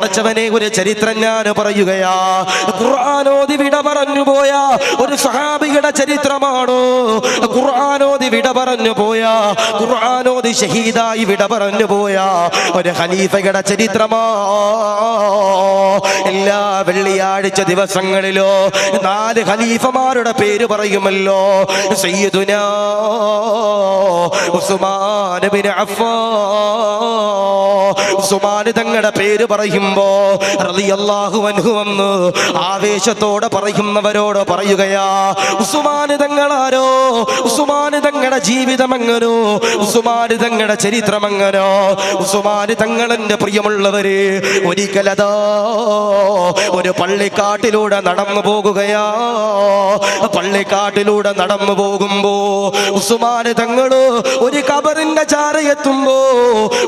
ച്ചവനെ ഒരു ചരിത്രം ഞാൻ പറയുകയാ. ഖുർആനോദി വിട പറഞ്ഞു പോയ ഒരു സ്വഹാബിയുടെ ചരിത്രമാണോ? ഖുർആനോദി വിട പറഞ്ഞു പോയ, ഖുർആനോദി ഷഹീദായി വിട പറഞ്ഞു പോയ ഒരു ഖലീഫയുടെ ചരിത്രമാ. എല്ലാ വെള്ളിയാഴ്ച ദിവസങ്ങളിലോ 4 ഖലീഫമാരുടെ പേര് പറയുമല്ലോ. സയ്യിദുനാ ഉസ്മാൻ ഇബ്നു അഫ്ഫാൻ. ഉസ്മാൻ തങ്ങളുടെ പേര് പറയുമ്പോ റളിയല്ലാഹു അൻഹു വന്ന് ആവേശത്തോടെ പറയുന്നവരോട് പറയുകയാ, ഉസ്മാൻ തങ്ങളാരോ, ഉസ്മാൻ തങ്ങളുടെ ജീവിതം എങ്ങനോ, ഉസ്മാൻ തങ്ങളുടെ ചരിത്രം എങ്ങനോ. ഉസ്മാൻ തങ്ങളെന്റെ പ്രിയമുള്ളവര് ഒരിക്കലതാ ഒരു പള്ളിക്കാട്ടിലൂടെ നടന്നു പോകുകയാ. പള്ളിക്കാട്ടിലൂടെ നടന്നു പോകുമ്പോ ഉസ്മാൻ തങ്ങള് ഒരു ഖബറിന്റെ ചാരയെത്തുമ്പോ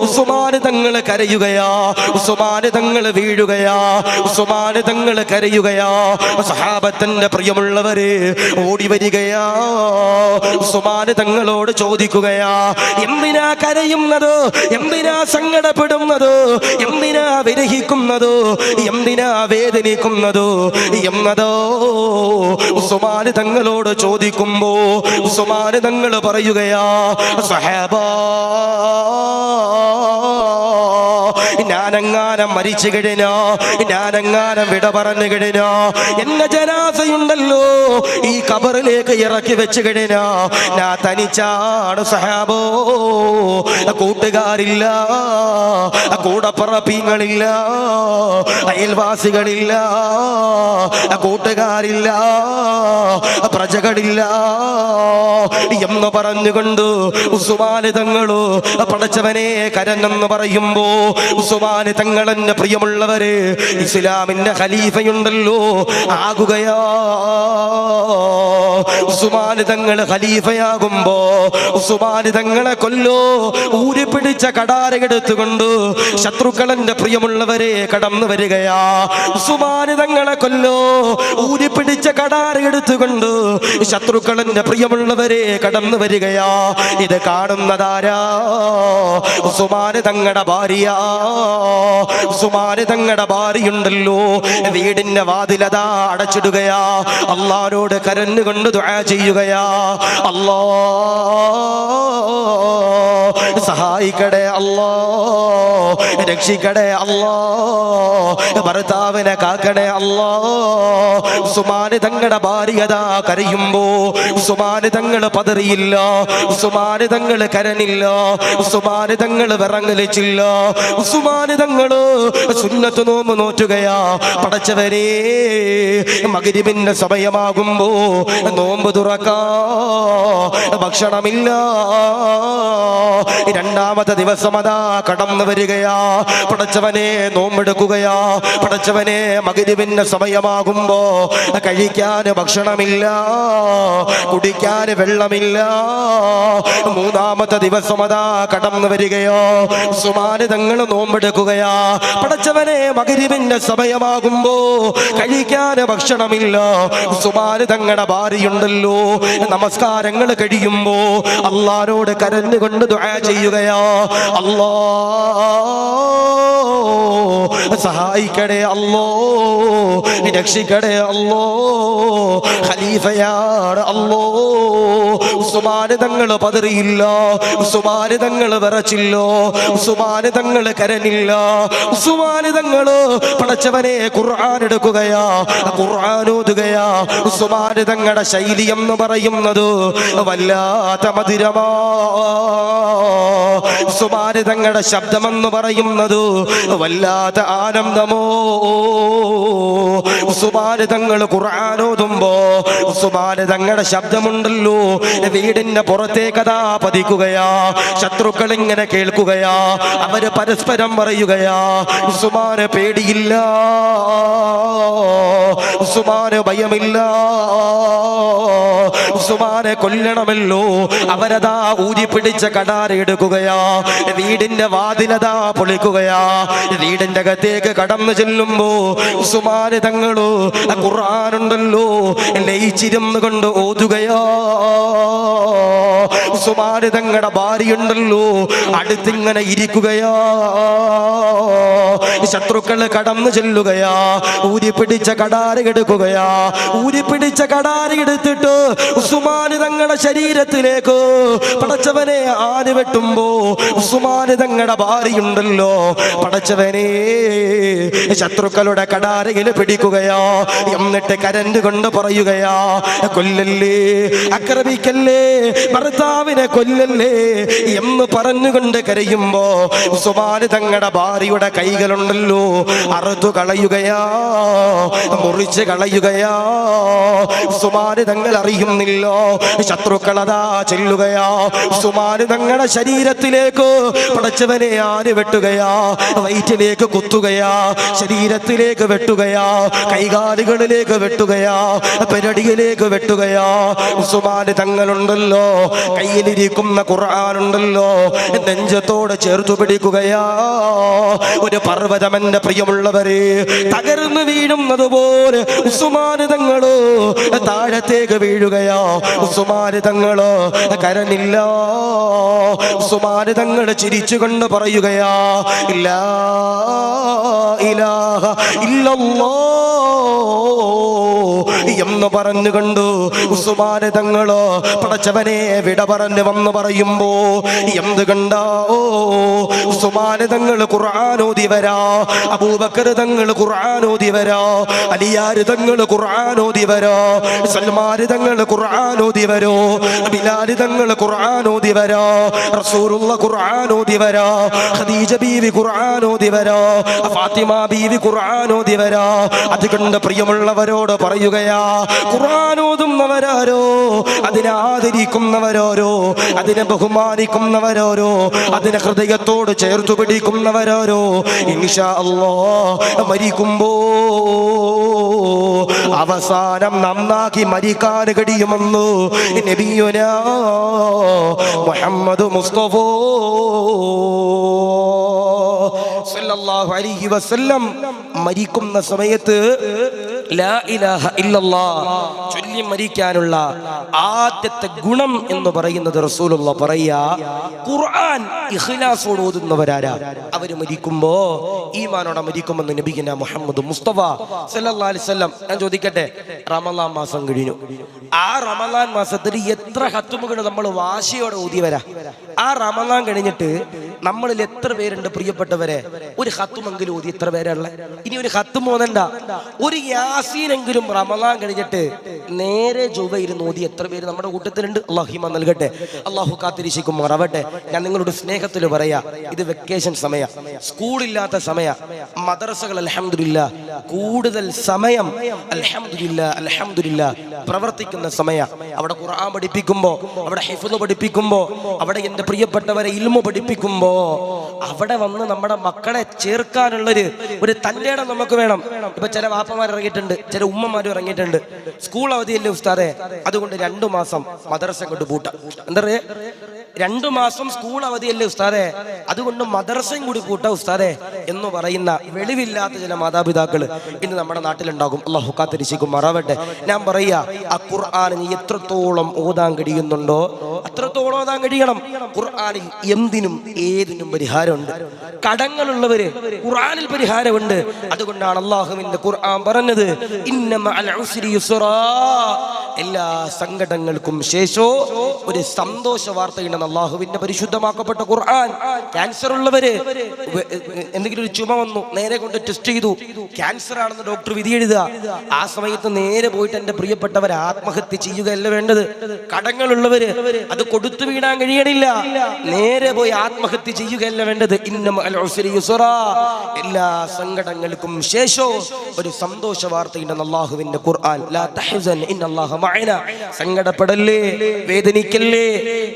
ഉസ്മാൻ തങ്ങൾ കരയുകയാ, ഉസ്മാൻ തങ്ങൾ വീഴുകയാ, ഉസ്മാൻ തങ്ങൾ കരയുകയാ. സഹാബത്തിന്റെ പ്രിയമുള്ളവര് ഓടി വരികയാ. ഉസ്മാൻ തങ്ങളോട് ചോദിക്കുകയാ, എന്തിനാ കരയുന്നത്, എന്തിനാ സങ്കടപ്പെടുന്നത്, എന്തിനാ വിരഹിക്കുന്നത്, എന്തിനാ വേദനിക്കുന്നത് എന്നതോ ഉസ്മാൻ തങ്ങളോട് ചോദിക്കുമ്പോ ഉസ്മാൻ തങ്ങൾ പറയുകയാ, സഹാബാ, ഞാനെങ്ങാനം മരിച്ചു കഴിഞ്ഞോ, ഞാനെങ്ങാനം വിട പറഞ്ഞു കഴിഞ്ഞോ, എന്റെ ജനാസയുണ്ടല്ലോ ഈ ഖബറിലേക്ക് ഇറക്കി വെച്ച് കഴിഞ്ഞോ, ഞാൻ തനിച്ചാണ് സഹാബോ. കൂട്ടുകാരില്ല, കൂടപ്പറപ്പീങ്ങളില്ല, അയൽവാസികളില്ല, കൂട്ടുകാരില്ല, പ്രജകളില്ല എന്ന് പറഞ്ഞുകൊണ്ട് ഉസ്മാൻ തങ്ങള് പടച്ചവനെ കരഞ്ഞെന്ന് പറയുമ്പോ ഉസ്മാൻ തങ്ങളെന്റെ പ്രിയമുള്ളവര് ഇസ്ലാമിന്റെ ഖലീഫയുണ്ടല്ലോ ആകുകയാ. ഉസ്മാൻ തങ്ങള് ഖലീഫയാകുമ്പോ ഉസ്മാൻ തങ്ങളെ കൊല്ലോ ഊരി പിടിച്ച കടാരയെടുത്തുകൊണ്ട് ശത്രുക്കളെന്റെ പ്രിയമുള്ളവരെ കടന്നു വരികയാ. ഉസ്മാൻ തങ്ങളെ കൊല്ലോ ഊരി പിടിച്ച കടാരയെടുത്തുകൊണ്ട് ശത്രുക്കളെന്റെ പ്രിയമുള്ളവരെ കടന്നു വരികയാ. ഇത് കാണുന്നതാരാ? ഉസ്മാൻ തങ്ങളുടെ ഭാര്യ. ഉസ്മാൻ തങ്ങളുടെ ഭാര്യയുണ്ടല്ലോ വീടിന്റെ വാതിലതാ അടച്ചിടുകയാ. അല്ലാഹുവോട് കരഞ്ഞുകൊണ്ട് ദുആ ചെയ്യുകയാ, അല്ലാ സഹായിക്കടേ, അല്ലാ രക്ഷിക്കടേ, അല്ലാ ഭർത്താവിനെ കാക്കണേ, അല്ലാ. ഉസ്മാൻ തങ്ങളുടെ ഭാര്യതാ കരയുമ്പോ ഉസ്മാൻ തങ്ങൾ പതറിയില്ല, ഉസ്മാൻ തങ്ങൾ കരഞ്ഞില്ല, ഉസ്മാൻ തങ്ങൾ വിറങ്ങലിച്ചില്ല. ഉസ്മാൻ തങ്ങള് സുന്നത്ത് നോമ്പ് നോറ്റുകയാ. പടച്ചവരെ മഗ്രിബിന്റെ സമയമാകുമ്പോ നോമ്പ് തുറക്കാ, ഭക്ഷണമില്ല. 2ാമത്തെ ദിവസം അതാ കടന്നു വരികയാ. പടച്ചവനെ നോമ്പെടുക്കുകയാ. പടച്ചവനെ മഗ്രിബിന്റെ സമയമാകുമ്പോ കഴിക്കാൻ ഭക്ഷണമില്ല, കുടിക്കാൻ വെള്ളമില്ല. 3ാമത്തെ ദിവസം അതാ കടന്നു വരികയോ. ഉസ്മാൻ തങ്ങൾ നോമ്പെടുക്കുകയാ. പടച്ചവനെ മഗ്രിബിന്റെ സമയമാകുമ്പോ കഴിക്കാൻ ഭക്ഷണമില്ല. ഉസ്മാൻ തങ്ങളുടെ ഭാര്യയുണ്ടല്ലോ നമസ്കാരങ്ങൾ കഴിയുമ്പോ അല്ലാഹുവോട് കരഞ്ഞുകൊണ്ട് ദുആ ചെയ്യുകയാ, അല്ലാ സഹായിക്കടേ, അല്ലോ രക്ഷിക്കടേ, അല്ലോ ഖലീഫയാണ്, അല്ലോ. ഉസ്മാൻ തങ്ങൾ പതറിയില്ല, ഉസ്മാൻ തങ്ങൾ വിറച്ചില്ലോ, ഉസ്മാൻ തങ്ങൾ കരഞ്ഞില്ല. ഉസ്മാൻ തങ്ങൾ പടച്ചവനെ ഖുർആൻ എടുക്കുകയാ, ഖുർആൻ ഓതുകയാ. ഉസ്മാൻ തങ്ങളുടെ ശൈലി എന്ന് പറയുന്നത് വല്ലാത്ത മധുരമാ. ഉസ്മാൻ തങ്ങളുടെ ശബ്ദമെന്ന് പറയുന്നത് വല്ലാത്ത ആനന്ദമോ. ഉസ്മാൻ തങ്ങൾ ഖുർആൻ ഓതുമ്പോ ഉസ്മാൻ തങ്ങളുടെ ശബ്ദമുണ്ടല്ലോ വീടിന്റെ പുറത്തേക്കതാ പതിക്കുകയാ. ശത്രുക്കൾ ഇങ്ങനെ കേൾക്കുകയാ. അവര് പരസ്പരം പറയുകയാ, ഉസ്മാന് പേടിയില്ല, ഉസ്മാന് ഭയമില്ല, ഉസ്മാനെ കൊല്ലണമല്ലോ. അവരതാ ഊരിപ്പിടിച്ച കടാര എടുക്കുകയാ. വീടിന്റെ വാതിലതാ പൊളിക്കുകയാ. വീടിന്റെ അകത്തേക്ക് കടന്നു ചെല്ലുമ്പോ ഉസ്മാൻ തങ്ങളോ ഖുർആനുണ്ടല്ലോ ലയിച്ചിരുന്നു കൊണ്ട് ഓതുകയാ. ഉസ്മാൻ തങ്ങളുടെ ഭാര്യയുണ്ടല്ലോ അടുത്തിങ്ങനെ ഇരിക്കുകയാ. ശത്രുക്കൾ കടന്നു ചെല്ലുകയാ, ഊരിപ്പിടിച്ച കടാരി എടുക്കുകയാ. ഊരിപ്പിടിച്ച കടാരി എടുത്തിട്ട് ഉസ്മാൻ തങ്ങളുടെ ശരീരത്തിലേക്ക് പടച്ചവനെ ആര് വെട്ടുമ്പോ ഉസ്മാൻ തങ്ങളുടെ ഭാര്യയുണ്ടല്ലോ, പടച്ചവനെ ശത്രുക്കളുടെ കടാരയിൽ പിടിക്കുകയാ. എന്നിട്ട് കരണ്ട് കൊണ്ട് പറയുകയാ, കൊല്ലല്ലേ, ആക്രമിക്കല്ലേ, ഭർത്താവിനെ കൊല്ലല്ലേ എന്ന് പറഞ്ഞുകൊണ്ട് കരയുമ്പോ ഉസ്മാൻ തങ്ങളുടെ ഭാര്യയുടെ കൈകളുണ്ടല്ലോ അറുത്തു കളയുകയാ, മുറിച്ച് കളയുകയാ. ഉസ്മാൻ തങ്ങൾ അറിയുന്നില്ലോ ശത്രുക്കളതാ ചെല്ലുകയാ. ഉസ്മാൻ തങ്ങളുടെ ശരീരത്തിലേക്ക് പടച്ചവനെ ആര് വെട്ടുകയാ, വയറ്റിലേക്ക് കുത്തുകയാ, ശരീരത്തിലേക്ക് വെട്ടുകയാ, കൈകാലുകളിലേക്ക് വെട്ടുകയാ, പെരടിയിലേക്ക് വെട്ടുകയാ. ഉസ്മാൻ തങ്ങളുണ്ടല്ലോ കയ്യിലിരിക്കുന്ന ഖുർആനുണ്ടല്ലോ നെഞ്ചത്തോട് ചേർത്തു പിടിക്കുകയാ. ഒരു പർവ്വതം എന്റെ പ്രിയമുള്ളവരെ തകർന്നു വീഴുന്നത് പോലെ ഉസ്മാൻ തങ്ങള് താഴത്തേക്ക് വീഴുകയാ. ഉസ്മാൻ തങ്ങള് കരഞ്ഞില്ല. ഉസ്മാൻ തങ്ങള് ചിരിച്ചുകൊണ്ട് പറയുകയാ, ലാ ഇലാഹ ഇല്ലല്ലാഹ് എന്ന് പറഞ്ഞുകൊണ്ട് ഉസ്മാൻ തങ്ങള് പടച്ചവനെ വിട പറഞ്ഞു വന്ന് പറയുമ്പോ എന്ത് കണ്ടോ ഉസ്മാൻ തങ്ങള് ഖുർആൻ ഓതി വരാ, അബൂബക്കർ തങ്ങള് ഖുർആൻ ഓതി വരാ, അലിയാര് തങ്ങള് ഖുർആൻ ഓതി വരാ, സൽമാൻ തങ്ങള് ഖുർആൻ ഓതി വരോ, ബിലാൽ തങ്ങള് ഖുർആൻ ഓതി വരാ, റസൂലുള്ള ഖുർആൻ ഓതി വരാ, ഖദീജ ബീവി ഖുർആൻ ഓതി വരാ, ഫാത്തിമ ബീവി ഖുർആൻ ഓതി വരാ. അതുകൊണ്ട് പ്രിയമുള്ളവരോട് പറയുകയാ, ഖുർആൻ ഓതുന്നവരാരോ, അതിനെ ആദരിക്കുന്നവരോരോ, അതിനെ ബഹുമാനിക്കുന്നവരോരോ, അതിനെ ഹൃദയത്തോട് ചേർത്തു പിടിക്കുന്നവരോരോ ഇൻഷാ അല്ലാഹ് മരിക്കുമ്പോ അവസാനം നന്നാക്കി മരിക്കാൻ കഴിയുമെന്ന് നബിയുനാ മുഹമ്മദ് മുസ്തഫ സല്ലല്ലാഹു അലൈഹി വസല്ലം മരിക്കുന്ന സമയത്ത് ലാ ഇലാഹ ഇല്ലല്ലാഹ് ചൊല്ലി മരിക്കാനുള്ള ആദ്യത്തെ ഗുണം എന്ന് പറയുന്നത് റസൂലുള്ളാഹ് പറയാ, ഖുർആൻ ഇഖ്ലാസോടെ ഓതുന്നവരാരാ അവര് മരിക്കുമ്പോ ഈമാനോടെ മരിക്കുമെന്ന് നബിയുനാ മുഹമ്മദ് മുസ്തഫ സല്ലല്ലാഹു അലൈഹി വസല്ലം. ഞാൻ ചോദിക്കട്ടെ, റമളാൻ മാസം കഴിഞ്ഞു, ആ റമളാൻ മാസത്തിൽ എത്ര ഖത്മുകൾ നമ്മൾ വാശിയോടെ ഓതിയവരാ? ആ റമളാൻ കഴിഞ്ഞിട്ട് നമ്മളിൽ എത്ര പേരുണ്ട് പ്രിയപ്പെട്ടവരെ ഒരു ഖത്മെങ്കിലും ഓതി? എത്ര പേരുള്ള? ഇനി ഒരു ഖത്മ് ഓതണ്ട, ഒരു യാസീനെങ്കിലും റമളാൻ കഴിഞ്ഞിട്ട് നേരെ ജുവയിരുന്ന് ഓതി എത്ര പേര് നമ്മുടെ കൂട്ടത്തിലുണ്ട്? അല്ലാഹു ഈമാൻ നൽകട്ടെ, അല്ലാഹു കാത്തിരിക്കുമാറാവട്ടെ. ഞാൻ നിങ്ങളോട് സ്നേഹത്തിൽ പറയാ, ഇത് വെക്കേഷൻ സമയ, സ്കൂളില്ലാത്ത സമയ, മദ്രസകൾ അൽഹംദുലില്ലാഹ് കൂടുതൽ സമയം അൽഹംദുലില്ലാഹ് അൽഹംദുലില്ലാഹ് പ്രവർത്തിക്കുന്ന സമയ. അവിടെ ഖുർആൻ പഠിപ്പിക്കുമ്പോ, അവിടെ ഹിഫ്ള് പഠിപ്പിക്കുമ്പോ, അവിടെ എന്റെ പ്രിയപ്പെട്ടവരെ ഇൽമു പഠിപ്പിക്കുമ്പോ അവിടെ വന്ന് നമ്മുടെ മക്കളെ ചേർക്കാനുള്ളൊരു ഒരു തന്റെ ഇടം നമുക്ക് വേണം. ഇപ്പൊ ചില വാപ്പമാർ ഇറങ്ങിയിട്ടുണ്ട്, ചില ഉമ്മമാരും ഇറങ്ങിയിട്ടുണ്ട്. സ്കൂൾ അവധിയല്ലേ ഉസ്താദെ, അതുകൊണ്ട് 2 മാസം മദ്രസ കൊണ്ട് പൂട്ടാം. എന്താ പറയാ, 2 മാസം സ്കൂൾ അവധിയല്ലേ ഉസ്താദെ, അതുകൊണ്ട് മദ്രസയും കൂടി കൂട്ടാ ഉസ്താദെ എന്ന് പറയുന്ന വെളിവില്ലാത്ത ചില മാതാപിതാക്കൾ ഇന്ന് നമ്മുടെ നാട്ടിലുണ്ടാകും. അല്ലാഹു കാത്തിരിക്കുമാറാവട്ടെ. ഞാൻ പറയാ, ആ ഖുർആനിന് എത്രത്തോളം ഓതാൻ കഴിയുന്നുണ്ടോ അത്രത്തോളം ഓതാൻ കഴിയണം. ഖുർആനിൽ എന്തിനും ഏതിനും പരിഹാരമുണ്ട്. കടങ്ങളുള്ളവര് ഖുർആനിൽ പരിഹാരമുണ്ട്. അതുകൊണ്ടാണ് അല്ലാഹുവിന്റെ ഖുർആൻ പറഞ്ഞത്, ഇന്ന മഅൽ ഉസ്രി യുസ്റാ, എല്ലാ സങ്കടങ്ങൾക്കും ശേഷം ഒരു സന്തോഷ വാർത്തയുണ്ടെന്ന് അല്ലാഹുവിന്റെ പരിശുദ്ധമാക്കപ്പെട്ട ഖുർആൻ. ക്യാൻസർ ഉള്ളവര് എന്തെങ്കിലും ഒരു ചുമ വന്നു, നേരെ കൊണ്ട് ടെസ്റ്റ് ചെയ്തു, ക്യാൻസർ ആണെന്ന് ഡോക്ടർ വിധി എഴുതുക. ആ സമയത്ത് നേരെ പോയിട്ട് എന്റെ പ്രിയപ്പെട്ടവർ ആത്മഹത്യ ചെയ്യുകയല്ല വേണ്ടത്. കടങ്ങളുള്ളവര് അത് കൊടുത്തു വീടാൻ കഴിയണില്ല, നേരെ പോയി ആത്മഹത്യ ചെയ്യുകയല്ല വേണ്ടത്. ഇന്ന മഅൽ ഉസ്രി യുസ്റാ, എല്ലാ സങ്കടങ്ങൾക്കും ശേഷം ഒരു സന്തോഷ വാർത്തയുണ്ടെന്ന് അല്ലാഹുവിന്റെ ഖുർആൻ. ലാ തഹ്സൻ ഇന്നല്ലാഹ മഅനാ, സങ്കടപ്പെടല്ലേ, വേദനിക്കല്ലേ,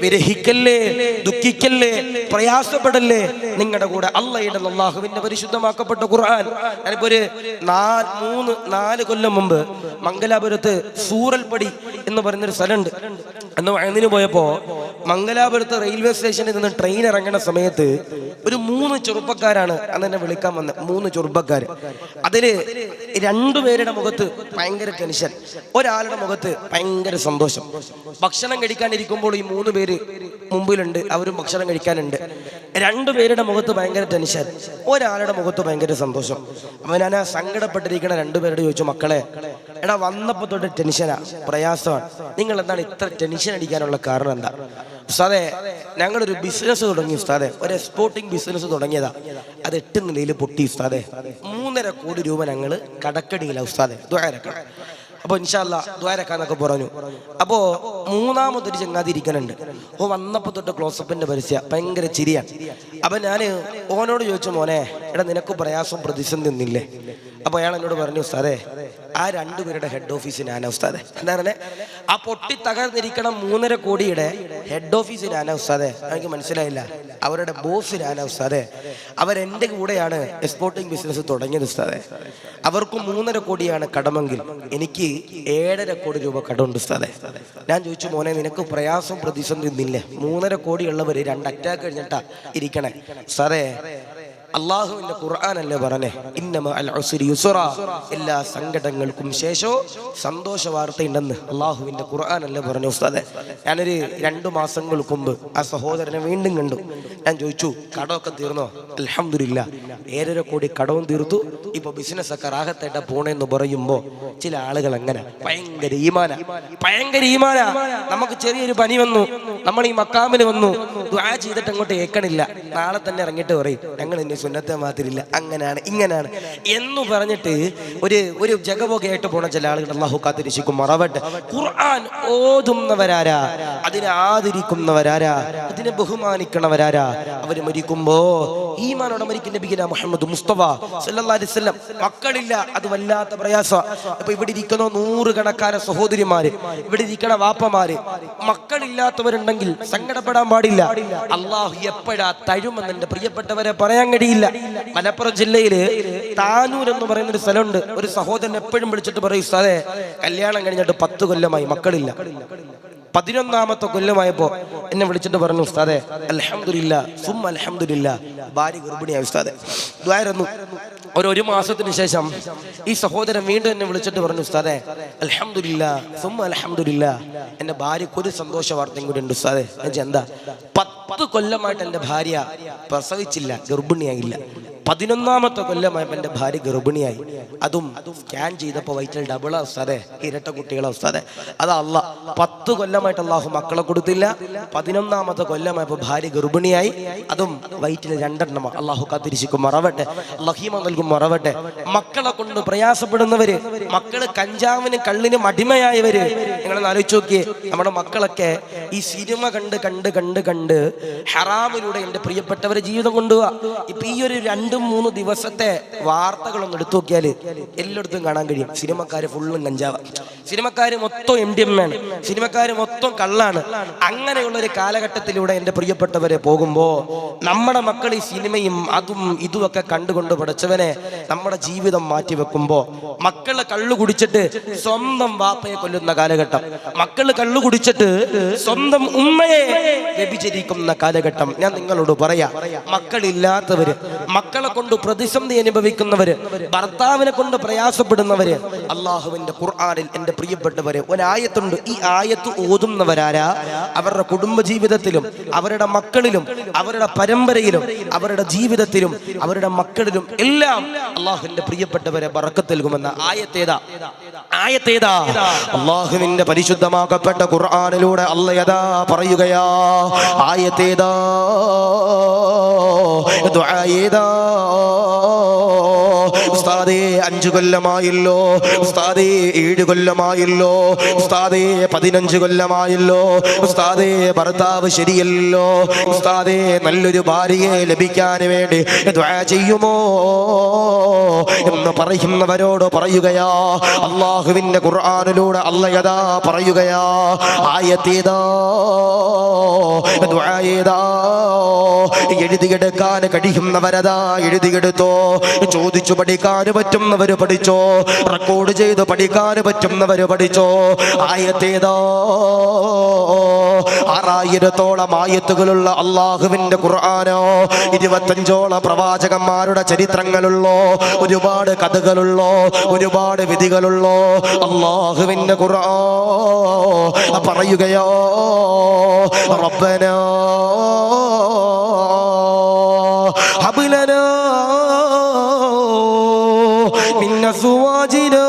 വിരഹിക്കല്ലേ, ദുഃഖിക്കല്ലേ, പ്രയാസപ്പെടല്ലേ, നിങ്ങളുടെ കൂടെ അല്ലാഹുവിന്റെ അല്ലാഹുവിന്റെ പരിശുദ്ധമാക്കപ്പെട്ട ഖുർആൻ. ഞാനിപ്പോ ഒരു 3-4 കൊല്ലം മുമ്പ് മംഗലാപുരത്ത് സൂറൽപ്പടി എന്ന് പറയുന്നൊരു സ്ഥലമുണ്ട്. അന്ന് വയലിന് പോയപ്പോ മംഗലാപുരത്ത് റെയിൽവേ സ്റ്റേഷനിൽ നിന്ന് ട്രെയിൻ ഇറങ്ങുന്ന സമയത്ത് ഒരു 3 ചെറുപ്പക്കാരാണ് അന്ന് എന്നെ വിളിക്കാൻ വന്നത്. 3 ചെറുപ്പക്കാര്. അതില് 2 പേരുടെ മുഖത്ത് ഭയങ്കര ടെൻഷൻ, ഒരാളുടെ മുഖത്ത് ഭയങ്കര സന്തോഷം. ഭക്ഷണം കഴിക്കാനിരിക്കുമ്പോൾ ഈ 3 പേര് മുമ്പിലുണ്ട്, അവരും ഭക്ഷണം കഴിക്കാനുണ്ട്. രണ്ടുപേരുടെ മുഖത്ത് ഭയങ്കര ടെൻഷൻ, ഒരാളുടെ മുഖത്ത് ഭയങ്കര സന്തോഷം. അപ്പൊ ഞാൻ ആ സങ്കടപ്പെട്ടിരിക്കണ രണ്ടുപേരോട് ചോദിച്ചു, മക്കളെ എടാ വന്നപ്പോ തൊട്ട് ടെൻഷനാ, പ്രയാസമാണ്, നിങ്ങൾ എന്താണ് ഇത്ര ടെൻഷൻ അടിക്കാനുള്ള കാരണം എന്താ? ഉസ്താദേ ഞങ്ങളൊരു ബിസിനസ് തുടങ്ങി ഉസ്താദേ, ഒരു എക്സ്പോർട്ടിങ് ബിസിനസ് തുടങ്ങിയതാ, അത് 8 നിലയിൽ പൊട്ടി ഉസ്താദേ, 3.5 കോടി രൂപ ഞങ്ങള് കടക്കടിയില്ല ഉസ്താദേ, ദുആരക്കണം. അപ്പോൾ ഇൻഷാ അല്ലാഹ് ദുആരക്കാന്നൊക്കെ പറഞ്ഞു. അപ്പോൾ മൂന്നാമതൊരു ചങ്ങാതി ഇരിക്കുന്നുണ്ട്. ഓ വന്നപ്പോൾ തൊട്ട് ക്ലോസപ്പിന്റെ പരസ്യ ഭയങ്കര ചിരിയാണ്. അപ്പം ഞാൻ ഓനോട് ചോദിച്ചു, മോനെ എടാ നിനക്ക് പ്രയാസം പ്രതിസന്ധി ഒന്നില്ലേ? അപ്പോൾ അയാൾ എന്നോട് പറഞ്ഞു, ഉസ്താദേ ആ 2 പേരുടെ ഹെഡ് ഓഫീസ് ഞാനാ ഉസ്താദേ. എന്താ പറഞ്ഞേ? ആ പൊട്ടി തകർന്നിരിക്കണം 3.5 കോടിയുടെ ഹെഡ് ഓഫീസ് ഞാനാ ഉസ്താദേ. എനിക്ക് മനസ്സിലായില്ല. അവരുടെ ബോസ് ഞാനാ ഉസ്താദേ. അവരെൻ്റെ കൂടെയാണ് എക്സ്പോർട്ടിങ് ബിസിനസ് തുടങ്ങിയത് ഉസ്താദേ. അവർക്ക് 3.5 കോടിയാണ് കടമെങ്കിൽ എനിക്ക് 7.5 കോടി രൂപ കടമുണ്ട് ഉസ്താദേ. ഞാൻ ചോദിച്ചു, മോനെ നിനക്ക് പ്രയാസം പ്രതിസന്ധി ഒന്നില്ലേ? 3.5 കോടിയുള്ളവർ 2 അറ്റാക്ക് കഴിഞ്ഞിട്ടാ ഇരിക്കണേ. ഉസ്താദേ അള്ളാഹുവിന്റെ ഖുർആനല്ലേ പറഞ്ഞേ, ഇന്നമ അൽ ഉസ്രി യുസ്റ, എല്ലാ സങ്കടങ്ങൾക്കും ശേഷവും സന്തോഷ വാർത്തയുണ്ടെന്ന് അള്ളാഹുവിന്റെ ഖുർആനല്ലേ പറഞ്ഞു ഉസ്താദേ. ഞാനൊരു 2 മാസങ്ങൾക്ക് മുമ്പ് ആ സഹോദരനെ വീണ്ടും കണ്ടു. ഞാൻ ചോദിച്ചു, കടമൊക്കെ തീർന്നോ? അൽഹംദുലില്ലാ 7.5 കോടി കടവും തീർത്തു, ഇപ്പൊ ബിസിനസ് ഒക്കെ റാഹത്തായിട്ടാ പോണേന്ന് പറയുമ്പോ ചില ആളുകൾ അങ്ങനെ ഭയങ്കര ഈമാന. നമുക്ക് ചെറിയൊരു പനി വന്നു, നമ്മൾ ഈ മക്കാമിൽ വന്നു, ദുആ ചെയ്തിട്ട് അങ്ങോട്ട് ഏക്കണില്ല, നാളെ തന്നെ ഇറങ്ങിയിട്ട് പറയും ഞങ്ങൾ ഇനി സുന്നത്തെ മാതിരില്ല, അങ്ങനെയാണ് ഇങ്ങനെയാണ് എന്ന് പറഞ്ഞിട്ട് ഒരു ജഗബോഗയായിട്ട് പോണ ചില ആളുകൾ അല്ലാഹു കാത്തിരക്ഷിക്കും മറവട്ടെ. ഖുർആൻ ഓതുന്നവരാരാ, അതിനെ ആദരിക്കുന്നവരാരാ, അതിനെ ബഹുമാനിക്കണവരാരാ, അവര് മരിക്കുമ്പോ ഈമാനോടെ മരിക്കുന്ന നബിയുനാ മുഹമ്മദ് മുസ്തഫ സല്ലല്ലാഹു അലൈഹി വസല്ലം. മക്കളില്ല, അത് വല്ലാത്ത പ്രയാസം. അപ്പൊ ഇവിടെ ഇരിക്കുന്ന 100 കണക്കാന സഹോദരിമാര്, ഇവിടെ ഇരിക്കണ വാപ്പമാര്, മക്കളില്ലാത്തവരുണ്ടെങ്കിൽ സങ്കടപ്പെടാൻ പാടില്ല. അള്ളാഹു എപ്പോഴാ തഴുമെന്ന് എന്റെ പ്രിയപ്പെട്ടവരെ പറയാൻ കഴിയില്ല. മലപ്പുറം ജില്ലയില് താനൂർ എന്ന് പറയുന്ന ഒരു സ്ഥലമുണ്ട്. ഒരു സഹോദരൻ എപ്പോഴും വിളിച്ചിട്ട് പറയും, ഉസ്താദേ കല്യാണം കഴിഞ്ഞിട്ട് 10 കൊല്ലമായി മക്കളില്ല. 11ാമത്തെ കൊല്ലമായപ്പോ എന്നെ വിളിച്ചിട്ട് പറഞ്ഞു, ഉസ്താദേ അൽഹംദുലില്ലാ സുമ്മ അൽഹംദുലില്ലാ ഭാര്യ ഗർഭിണിയായി ഉസ്താദേ. ദ്വാരന്നു. ഒരു മാസത്തിന് ശേഷം ഈ സഹോദരൻ വീണ്ടും എന്നെ വിളിച്ചിട്ട് പറഞ്ഞു, ഉസ്താദേ അൽഹംദുലില്ലാ സുമ്മ അൽഹംദുലില്ലാ എന്റെ ഭാര്യക്ക് ഒരു സന്തോഷ വാർത്തയും കൂടി ഉണ്ട് ഉസ്താദേ. എന്താ? 10 കൊല്ലമായിട്ട് എന്റെ ഭാര്യ പ്രസവിച്ചില്ല, ഗർഭിണിയായില്ല. 11ാമത്തെ കൊല്ലമായപ്പോൾ എൻ്റെ ഭാര്യ ഗർഭിണിയായി. അതും സ്കാൻ ചെയ്തപ്പോൾ വയറ്റിൽ ഡബിളാ ഉസ്താദേ, ഇരട്ട കുട്ടികളാ ഉസ്താദേ. അതാ അള്ളാഹ് 10 കൊല്ലമായിട്ട് അള്ളാഹു മക്കളെ കൊടുത്തില്ല. 11ാമത്തെ കൊല്ലമായപ്പോൾ ഭാര്യ ഗർഭിണിയായി, അതും വയറ്റിൽ 2 എണ്ണമാ. അള്ളാഹു കാത്തിരിക്കും മറവട്ടെ, ലഹീമ നൽകും മറവട്ടെ. മക്കളെ കൊണ്ട് പ്രയാസപ്പെടുന്നവര്, മക്കള് കഞ്ചാവിനും കള്ളിനും അടിമയായവര്, നിങ്ങളൊന്ന് ആലോചിച്ച് നോക്കിയേ. നമ്മുടെ മക്കളൊക്കെ ഈ സിനിമ കണ്ട് ഹറാമിലൂടെ എൻ്റെ പ്രിയപ്പെട്ടവരെ ജീവിതം കൊണ്ടുപോവാ. ഇപ്പൊ ഈ ഒരു 2-3 ദിവസത്തെ വാർത്തകളൊന്നും എടുത്തു നോക്കിയാൽ എല്ലായിടത്തും കാണാൻ കഴിയും. സിനിമക്കാര് ഫുള്ളും കഞ്ചാവ, സിനിമക്കാര് മൊത്തം MDMA ആണ്, സിനിമക്കാര് മൊത്തം കള്ളാണ്. അങ്ങനെയുള്ള ഒരു കാലഘട്ടത്തിലൂടെ എൻ്റെ പ്രിയപ്പെട്ടവരെ പോകുമ്പോ നമ്മുടെ മക്കൾ ഈ സിനിമയും അതും ഇതുമൊക്കെ കണ്ടുകൊണ്ട് പഠിച്ചവനെ നമ്മുടെ ജീവിതം മാറ്റി വെക്കുമ്പോ, മക്കള് കള്ളു കുടിച്ചിട്ട് സ്വന്തം വാപ്പയെ കൊല്ലുന്ന കാലഘട്ടം, മക്കള് കള്ളു കുടിച്ചിട്ട് സ്വന്തം ഉമ്മയെ വ്യഭിചരിക്കുന്ന കാലഘട്ടം. ഞാൻ നിങ്ങളോട് പറയാ, മക്കളില്ലാത്തവര്, മക്കളെ കൊണ്ട് പ്രതിസന്ധി അനുഭവിക്കുന്നവര്, ഭർത്താവിനെ കൊണ്ട് പ്രയാസപ്പെടുന്നവര്, അള്ളാഹുവിന്റെ ഖുർആനിൽ എൻ്റെ പ്രിയപ്പെട്ടവരെ ഒരായത്തുണ്ട്. ഈ ആയത്ത് ഓതുന്നവരാരാ, അവരുടെ കുടുംബ ജീവിതത്തിലും അവരുടെ മക്കളിലും അവരുടെ പരമ്പരയിലും അവരുടെ ജീവിതത്തിലും അവരുടെ മക്കളിലും എല്ലാം അള്ളാഹുവിന്റെ പ്രിയപ്പെട്ടവരെ ബറക്കത്ത് നൽകുമെന്ന ആയത്തേതാ? അള്ളാഹുവിന്റെ പരിശുദ്ധമാക്കപ്പെട്ട ഖുർആനിലൂടെ അല്ലാഹ് യഥാ പറയുകയാ. ആയത്തേതാ? ദുആയേതാ? ഉസ്താദേ 5 കൊല്ലമായല്ലോ, ഉസ്താദേ 7 കൊല്ലമായല്ലോ, ഉസ്താദേ 15 കൊല്ലമായല്ലോ, ഉസ്താദേ ഭർത്താവ് ശരിയല്ലോ, ഉസ്താദേ നല്ലൊരു ഭാര്യയെ ലഭിക്കാൻ വേണ്ടി ദുആ ചെയ്യുമോ എന്ന് പറയുന്നവരോട് പറയുകയാ. അള്ളാഹുവിന്റെ ഖുർആനിലൂടെ അല്ലാഹ് യഥാ പറയുകയാ. ആയത്തേതാ? ദുആയേതാ? എഴുതിയെടുക്കാൻ കഴിയുന്നവരതാ എഴുതിയെടുത്തോ. ചോദിച്ചു പഠിക്കാൻ പറ്റുന്നവര് പഠിച്ചോ, റെക്കോർഡ് ചെയ്ത് പഠിക്കാൻ പറ്റുന്നവര് പഠിച്ചോ. ആയത്തേതാ? 6000-ഓളം ആയത്തുകളുള്ള അള്ളാഹുവിന്റെ ഖുർആനോ, 25ഓളം പ്രവാചകന്മാരുടെ ചരിത്രങ്ങളുള്ളോ, ഒരുപാട് കഥകളുള്ളോ, ഒരുപാട് വിധികളുള്ളോ അള്ളാഹുവിന്റെ ഖുർആൻ പറയുകയോ. റബ്ബനാ മിൻ അസ്വാജിനാ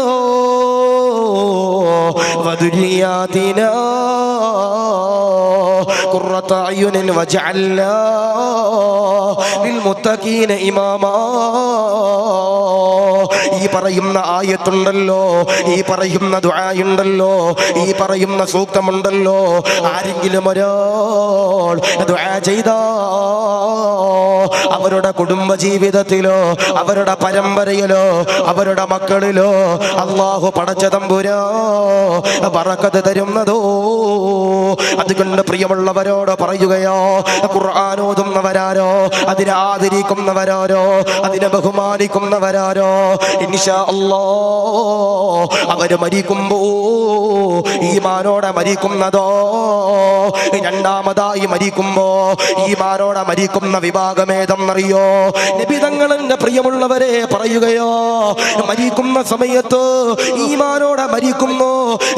വദുരിയാതിനാ ഖുർറത അയുനിൻ വജഅൽനാ ലിൽമുത്തഖീന ഇമാമാ. ഈ പറയുന്ന ആയത്തുണ്ടല്ലോ, ഈ പറയുന്ന ദുആയുണ്ടല്ലോ, ഈ പറയുന്ന സൂക്തമുണ്ടല്ലോ, ആരെങ്കിലും ഒരാൾ ദുആ ചെയ്താ അവരുടെ കുടുംബ ജീവിതത്തിലോ അവരുടെ പരമ്പരയിലോ അവരുടെ മക്കളിലോ അല്ലാഹു പടച്ച തമ്പുരാ ബറക്കത്ത് തരുന്നതോ. അതുകൊണ്ട് പ്രിയമുള്ളവരോട് പറയുകയോ, ഖുർആൻ ഓതുന്നവരാരോ, അതിനെ ആദരിക്കുന്നവരാരോ, അതിനെ ബഹുമാനിക്കുന്നവരാരോ, ഇൻഷാ അല്ലാഹ് അവര് മരിക്കുമ്പോ ഈമാനോടെ മരിക്കുന്നതോ, രണ്ടാമതായി മരിക്കുമ്പോ ഈമാനോടെ മരിക്കുന്ന വിഭാഗമേതെന്നറിയോ? നബി തങ്ങളുടെ പ്രിയമുള്ളവരെ പറയുകയോ, മരിക്കുന്ന സമയത്ത് ഈമാനോടെ മരിക്കുന്നു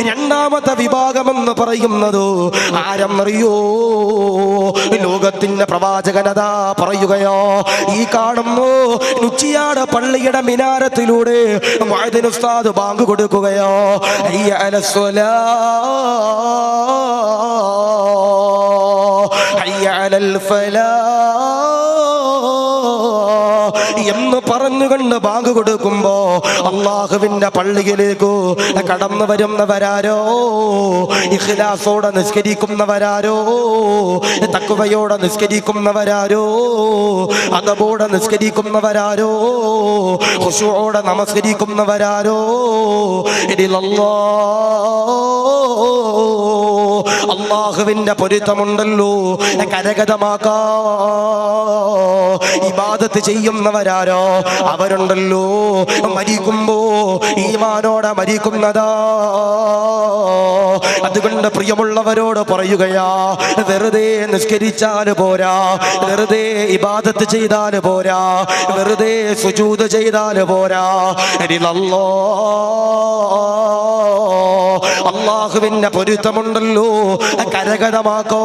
രണ്ടാമത്തെ വിഭാഗമെന്ന് പറയുന്നത് ആരെന്നറിയോ? ലോകത്തിന്റെ പ്രവാചകനതാ പറയുകയോ, ഈ കാണുന്നു നുച്ചിയാട് പള്ളിയുടെ മിനാരത്തിലൂടെ മുഅദ്ദിൻ ഉസ്താദ് ബാങ്ക് കൊടുക്കുകയോ, ഹയ്യ അലസ്സലാ ഹയ്യ അലൽ ഫലാ എന്ന് പറഞ്ഞുകൊണ്ട് ബാങ്ക് കൊടുക്കുമ്പോ അള്ളാഹുവിന്റെ പള്ളിയിലേക്ക് കടന്നു വരുന്നവരാരോ, ഇഖ്ലാസോടെ നിസ്കരിക്കുന്നവരാരോ, തഖ്വയോടെ നിസ്കരിക്കുന്നവരാരോ, അദബോടെ നിസ്കരിക്കുന്നവരാരോ, ഖുശൂഅോടെ നമസ്കരിക്കുന്നവരാരോ, അള്ളാഹുവിന്റെ പൊരുത്തമുണ്ടല്ലോ കരഗതമാക്കാ ഇബാദത്ത് ചെയ്യുന്നവരാരോ അവരുണ്ടല്ലോ മരിക്കുമ്പോ ഈമാനോടെ മരിക്കുന്നതാ. അതുകൊണ്ട് പ്രിയമുള്ളവരോട് പറയുകയാ, വെറുതെ നിസ്കരിച്ചാല് പോരാ, വെറുതെ ഇബാദത്ത് ചെയ്താല് പോരാ, വെറുതെ സുജൂദ് ചെയ്താല് പോരാ. അള്ളാഹുവിന്റെ പൊരുത്തമുണ്ടല്ലോ കരഗതമാക്കോ